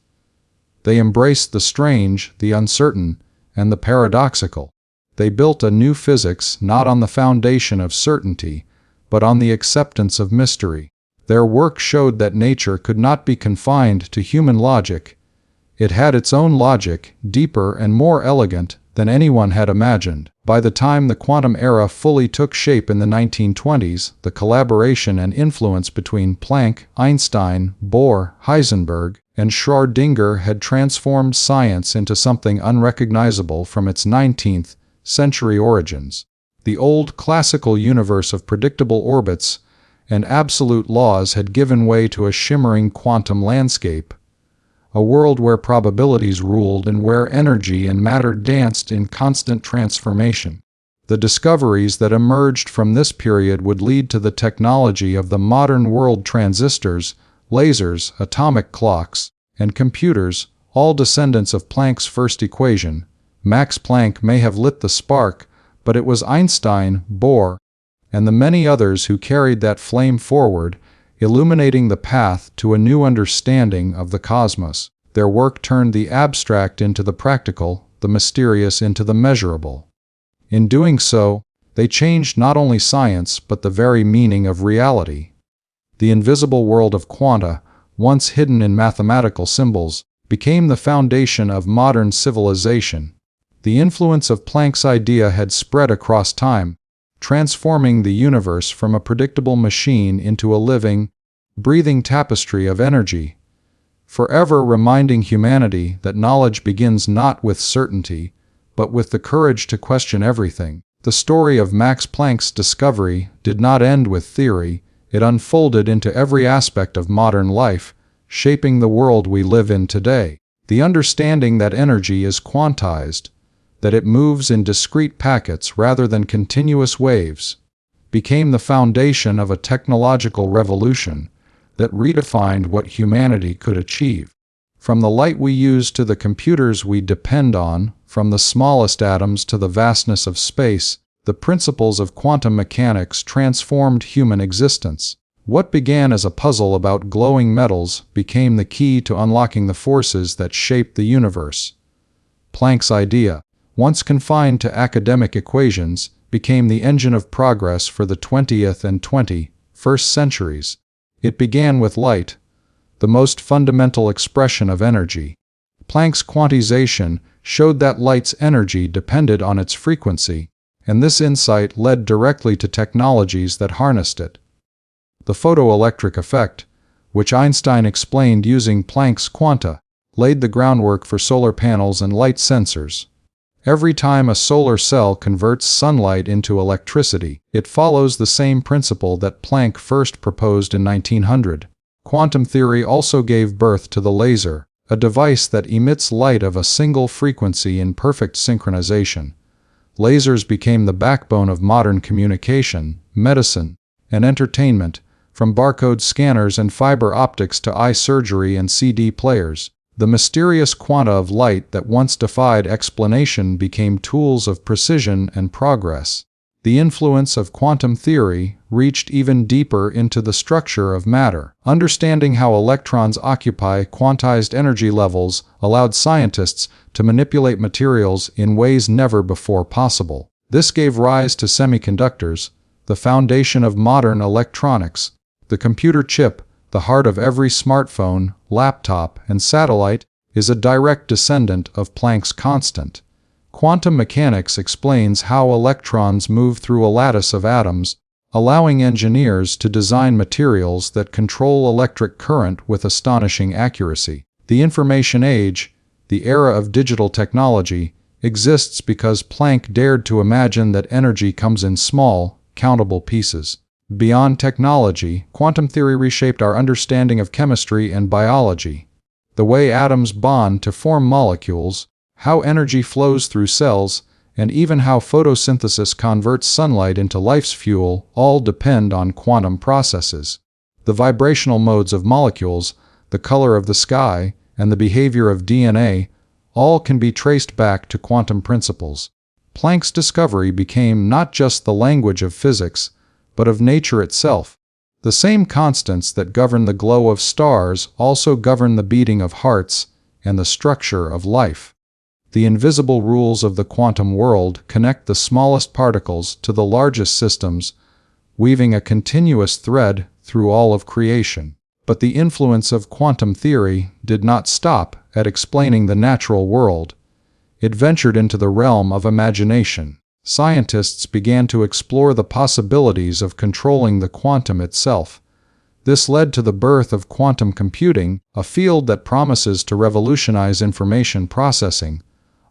They embraced the strange, the uncertain, and the paradoxical. They built a new physics not on the foundation of certainty, but on the acceptance of mystery. Their work showed that nature could not be confined to human logic. It had its own logic, deeper and more elegant than anyone had imagined. By the time the quantum era fully took shape in the 1920s, the collaboration and influence between Planck, Einstein, Bohr, Heisenberg, and Schrödinger had transformed science into something unrecognizable from its 19th century origins. The old classical universe of predictable orbits and absolute laws had given way to a shimmering quantum landscape, a world where probabilities ruled and where energy and matter danced in constant transformation. The discoveries that emerged from this period would lead to the technology of the modern world: transistors, lasers, atomic clocks, and computers, all descendants of Planck's first equation. Max Planck may have lit the spark, but it was Einstein, Bohr, and the many others who carried that flame forward, illuminating the path to a new understanding of the cosmos. Their work turned the abstract into the practical, the mysterious into the measurable. In doing so, they changed not only science but the very meaning of reality. The invisible world of quanta, once hidden in mathematical symbols, became the foundation of modern civilization. The influence of Planck's idea had spread across time, transforming the universe from a predictable machine into a living, breathing tapestry of energy, forever reminding humanity that knowledge begins not with certainty, but with the courage to question everything. The story of Max Planck's discovery did not end with theory, it unfolded into every aspect of modern life, shaping the world we live in today. The understanding that energy is quantized, that it moves in discrete packets rather than continuous waves, became the foundation of a technological revolution that redefined what humanity could achieve. From the light we use to the computers we depend on, from the smallest atoms to the vastness of space, the principles of quantum mechanics transformed human existence. What began as a puzzle about glowing metals became the key to unlocking the forces that shaped the universe. Planck's idea, once confined to academic equations, became the engine of progress for the 20th and 21st centuries. It began with light, the most fundamental expression of energy. Planck's quantization showed that light's energy depended on its frequency, and this insight led directly to technologies that harnessed it. The photoelectric effect, which Einstein explained using Planck's quanta, laid the groundwork for solar panels and light sensors. Every time a solar cell converts sunlight into electricity, it follows the same principle that Planck first proposed in 1900. Quantum theory also gave birth to the laser, a device that emits light of a single frequency in perfect synchronization. Lasers became the backbone of modern communication, medicine, and entertainment, from barcode scanners and fiber optics to eye surgery and CD players. The mysterious quanta of light that once defied explanation became tools of precision and progress. The influence of quantum theory reached even deeper into the structure of matter. Understanding how electrons occupy quantized energy levels allowed scientists to manipulate materials in ways never before possible. This gave rise to semiconductors, the foundation of modern electronics. The computer chip, the heart of every smartphone, laptop, and satellite, is a direct descendant of Planck's constant. Quantum mechanics explains how electrons move through a lattice of atoms, allowing engineers to design materials that control electric current with astonishing accuracy. The information age, the era of digital technology, exists because Planck dared to imagine that energy comes in small, countable pieces. Beyond technology, quantum theory reshaped our understanding of chemistry and biology. The way atoms bond to form molecules, how energy flows through cells, and even how photosynthesis converts sunlight into life's fuel all depend on quantum processes. The vibrational modes of molecules, the color of the sky, and the behavior of DNA all can be traced back to quantum principles. Planck's discovery became not just the language of physics, but of nature itself. The same constants that govern the glow of stars also govern the beating of hearts and the structure of life. The invisible rules of the quantum world connect the smallest particles to the largest systems, weaving a continuous thread through all of creation. But the influence of quantum theory did not stop at explaining the natural world. It ventured into the realm of imagination. Scientists began to explore the possibilities of controlling the quantum itself. This led to the birth of quantum computing, a field that promises to revolutionize information processing.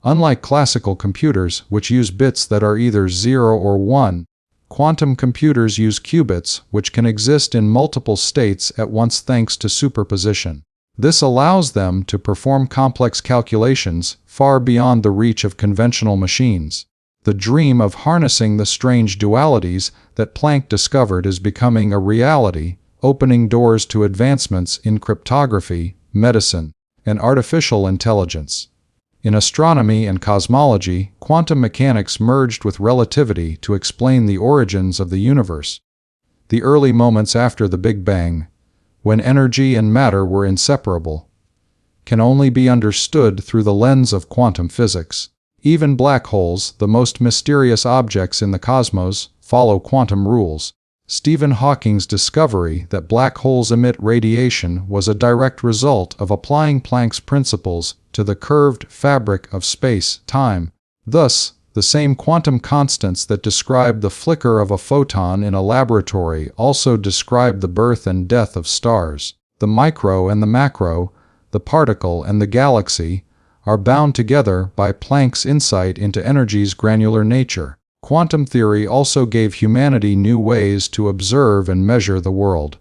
Unlike classical computers, which use bits that are either 0 or 1, quantum computers use qubits, which can exist in multiple states at once thanks to superposition. This allows them to perform complex calculations far beyond the reach of conventional machines. The dream of harnessing the strange dualities that Planck discovered is becoming a reality, opening doors to advancements in cryptography, medicine, and artificial intelligence. In astronomy and cosmology, quantum mechanics merged with relativity to explain the origins of the universe. The early moments after the Big Bang, when energy and matter were inseparable, can only be understood through the lens of quantum physics. Even black holes, the most mysterious objects in the cosmos, follow quantum rules. Stephen Hawking's discovery that black holes emit radiation was a direct result of applying Planck's principles to the curved fabric of space-time. Thus, The same quantum constants that describe the flicker of a photon in a laboratory also describe the birth and death of stars. The micro and the macro, the particle and the galaxy, are bound together by Planck's insight into energy's granular nature. Quantum theory also gave humanity new ways to observe and measure the world.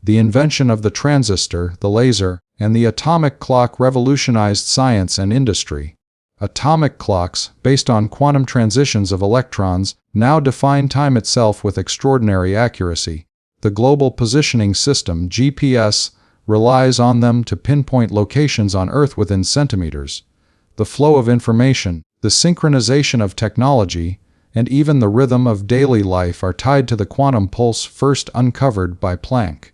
The invention of the transistor, the laser, and the atomic clock revolutionized science and industry. Atomic clocks, based on quantum transitions of electrons, now define time itself with extraordinary accuracy. The Global Positioning System, GPS, relies on them to pinpoint locations on Earth within centimeters. The flow of information, the synchronization of technology, and even the rhythm of daily life are tied to the quantum pulse first uncovered by Planck.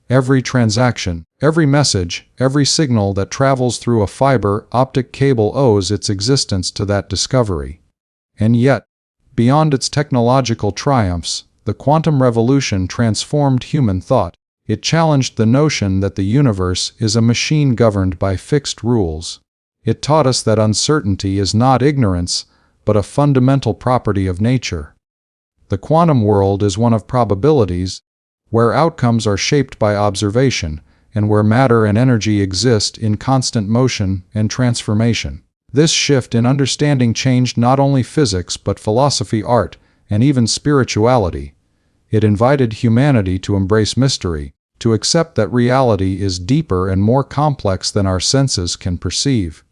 Every transaction, every message, every signal that travels through a fiber optic cable owes its existence to that discovery. And yet, beyond its technological triumphs, the quantum revolution transformed human thought. It challenged the notion that the universe is a machine governed by fixed rules. It taught us that uncertainty is not ignorance, but a fundamental property of nature. The quantum world is one of probabilities, where outcomes are shaped by observation, and where matter and energy exist in constant motion and transformation. This shift in understanding changed not only physics but philosophy, art, and even spirituality. It invited humanity to embrace mystery, to accept that reality is deeper and more complex than our senses can perceive.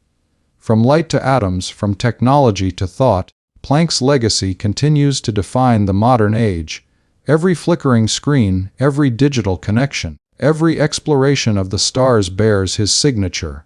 From light to atoms, from technology to thought, Planck's legacy continues to define the modern age. Every flickering screen, every digital connection, every exploration of the stars bears his signature.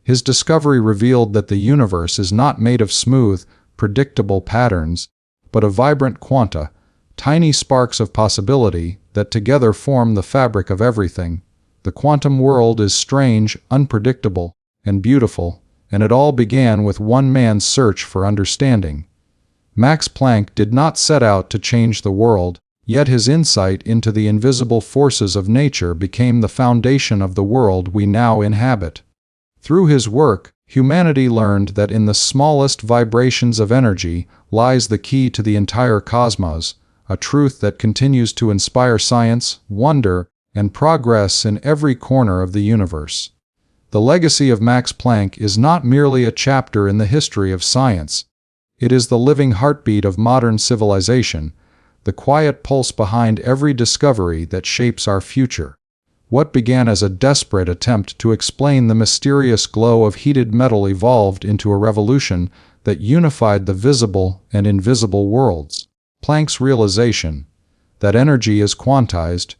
His discovery revealed that the universe is not made of smooth, predictable patterns, but of vibrant quanta, tiny sparks of possibility that together form the fabric of everything. The quantum world is strange, unpredictable, and beautiful, and it all began with one man's search for understanding. Max Planck did not set out to change the world, yet his insight into the invisible forces of nature became the foundation of the world we now inhabit. Through his work, humanity learned that in the smallest vibrations of energy lies the key to the entire cosmos, a truth that continues to inspire science, wonder, and progress in every corner of the universe. The legacy of Max Planck is not merely a chapter in the history of science. It is the living heartbeat of modern civilization, the quiet pulse behind every discovery that shapes our future. What began as a desperate attempt to explain the mysterious glow of heated metal evolved into a revolution that unified the visible and invisible worlds. Planck's realization that energy is quantized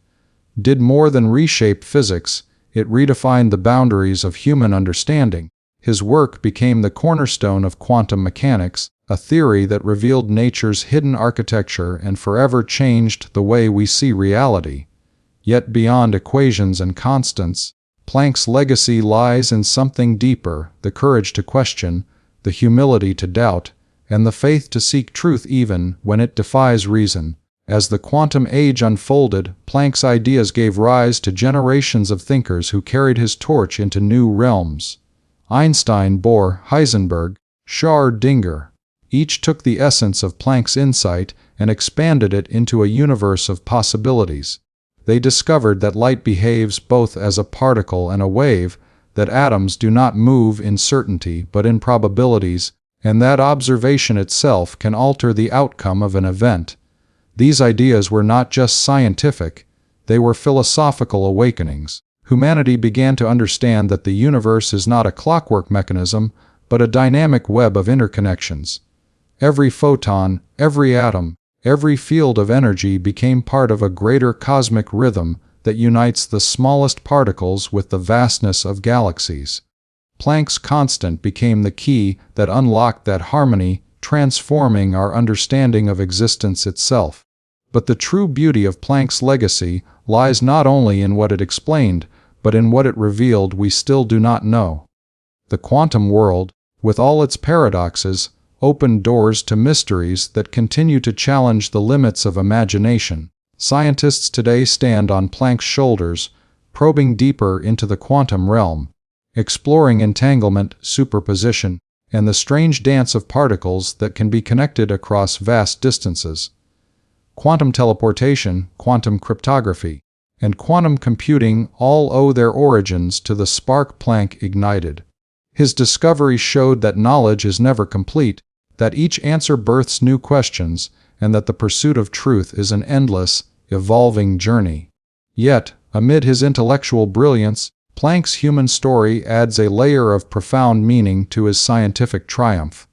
did more than reshape physics, it redefined the boundaries of human understanding. His work became the cornerstone of quantum mechanics, a theory that revealed nature's hidden architecture and forever changed the way we see reality. Yet beyond equations and constants, Planck's legacy lies in something deeper: the courage to question, the humility to doubt, and the faith to seek truth even when it defies reason. As the quantum age unfolded, Planck's ideas gave rise to generations of thinkers who carried his torch into new realms. Einstein, Bohr, Heisenberg, Schrödinger. Each took the essence of Planck's insight and expanded it into a universe of possibilities. They discovered that light behaves both as a particle and a wave, that atoms do not move in certainty but in probabilities, and that observation itself can alter the outcome of an event. These ideas were not just scientific, they were philosophical awakenings. Humanity began to understand that the universe is not a clockwork mechanism, but a dynamic web of interconnections. Every photon, every atom, every field of energy became part of a greater cosmic rhythm that unites the smallest particles with the vastness of galaxies. Planck's constant became the key that unlocked that harmony, transforming our understanding of existence itself. But the true beauty of Planck's legacy lies not only in what it explained, but in what it revealed we still do not know. The quantum world, with all its paradoxes, opened doors to mysteries that continue to challenge the limits of imagination. Scientists today stand on Planck's shoulders, probing deeper into the quantum realm, exploring entanglement, superposition, and the strange dance of particles that can be connected across vast distances. Quantum teleportation, quantum cryptography, and quantum computing all owe their origins to the spark Planck ignited. His discovery showed that knowledge is never complete, that each answer births new questions, and that the pursuit of truth is an endless, evolving journey. Yet, amid his intellectual brilliance, Planck's human story adds a layer of profound meaning to his scientific triumph.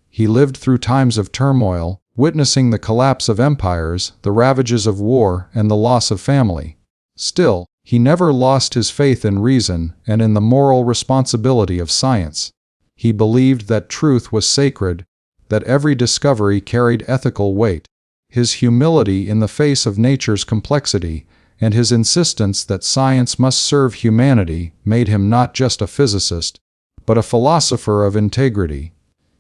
He lived through times of turmoil, witnessing the collapse of empires, the ravages of war, and the loss of family. Still, he never lost his faith in reason and in the moral responsibility of science. He believed that truth was sacred, that every discovery carried ethical weight. His humility in the face of nature's complexity and his insistence that science must serve humanity made him not just a physicist, but a philosopher of integrity.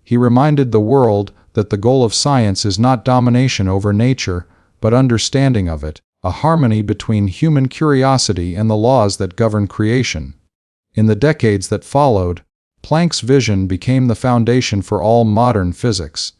He reminded the world that the goal of science is not domination over nature, but understanding of it, a harmony between human curiosity and the laws that govern creation. In the decades that followed, Planck's vision became the foundation for all modern physics.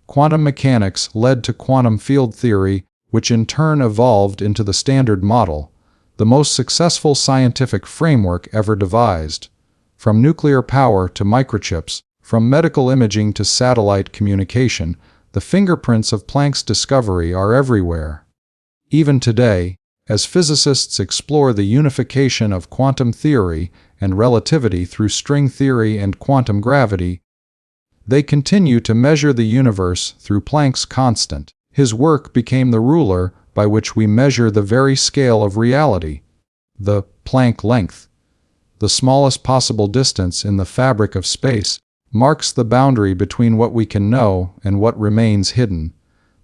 Quantum mechanics led to quantum field theory, which in turn evolved into the Standard Model, the most successful scientific framework ever devised. From nuclear power to microchips, from medical imaging to satellite communication, the fingerprints of Planck's discovery are everywhere. Even today, as physicists explore the unification of quantum theory and relativity through string theory and quantum gravity, they continue to measure the universe through Planck's constant. His work became the ruler by which we measure the very scale of reality, the Planck length. The smallest possible distance in the fabric of space marks the boundary between what we can know and what remains hidden.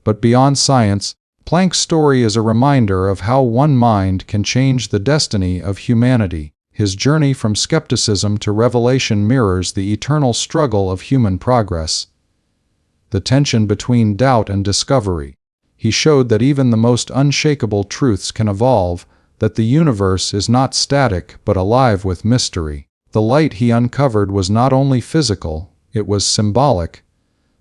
But beyond science, Planck's story is a reminder of how one mind can change the destiny of humanity. His journey from skepticism to revelation mirrors the eternal struggle of human progress. The tension between doubt and discovery. He showed that even the most unshakable truths can evolve, that the universe is not static but alive with mystery. The light he uncovered was not only physical, it was symbolic.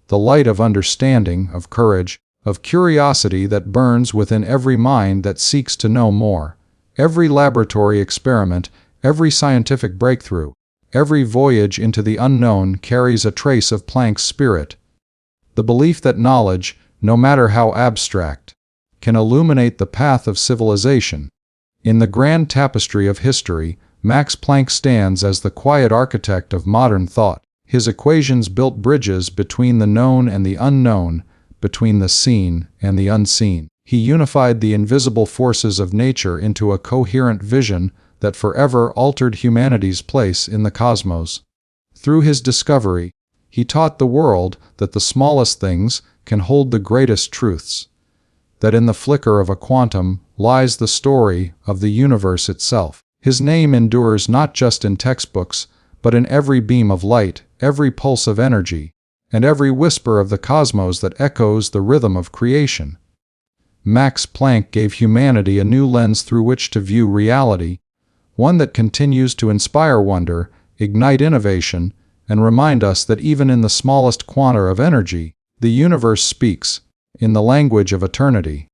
The light of understanding, of courage, of curiosity that burns within every mind that seeks to know more. Every laboratory experiment, every scientific breakthrough, every voyage into the unknown carries a trace of Planck's spirit. The belief that knowledge, no matter how abstract, can illuminate the path of civilization. In the grand tapestry of history, Max Planck stands as the quiet architect of modern thought. His equations built bridges between the known and the unknown, between the seen and the unseen. He unified the invisible forces of nature into a coherent vision that forever altered humanity's place in the cosmos. Through his discovery, he taught the world that the smallest things can hold the greatest truths, that in the flicker of a quantum lies the story of the universe itself. His name endures not just in textbooks, but in every beam of light, every pulse of energy, and every whisper of the cosmos that echoes the rhythm of creation. Max Planck gave humanity a new lens through which to view reality, one that continues to inspire wonder, ignite innovation, and remind us that even in the smallest quanta of energy, the universe speaks, in the language of eternity.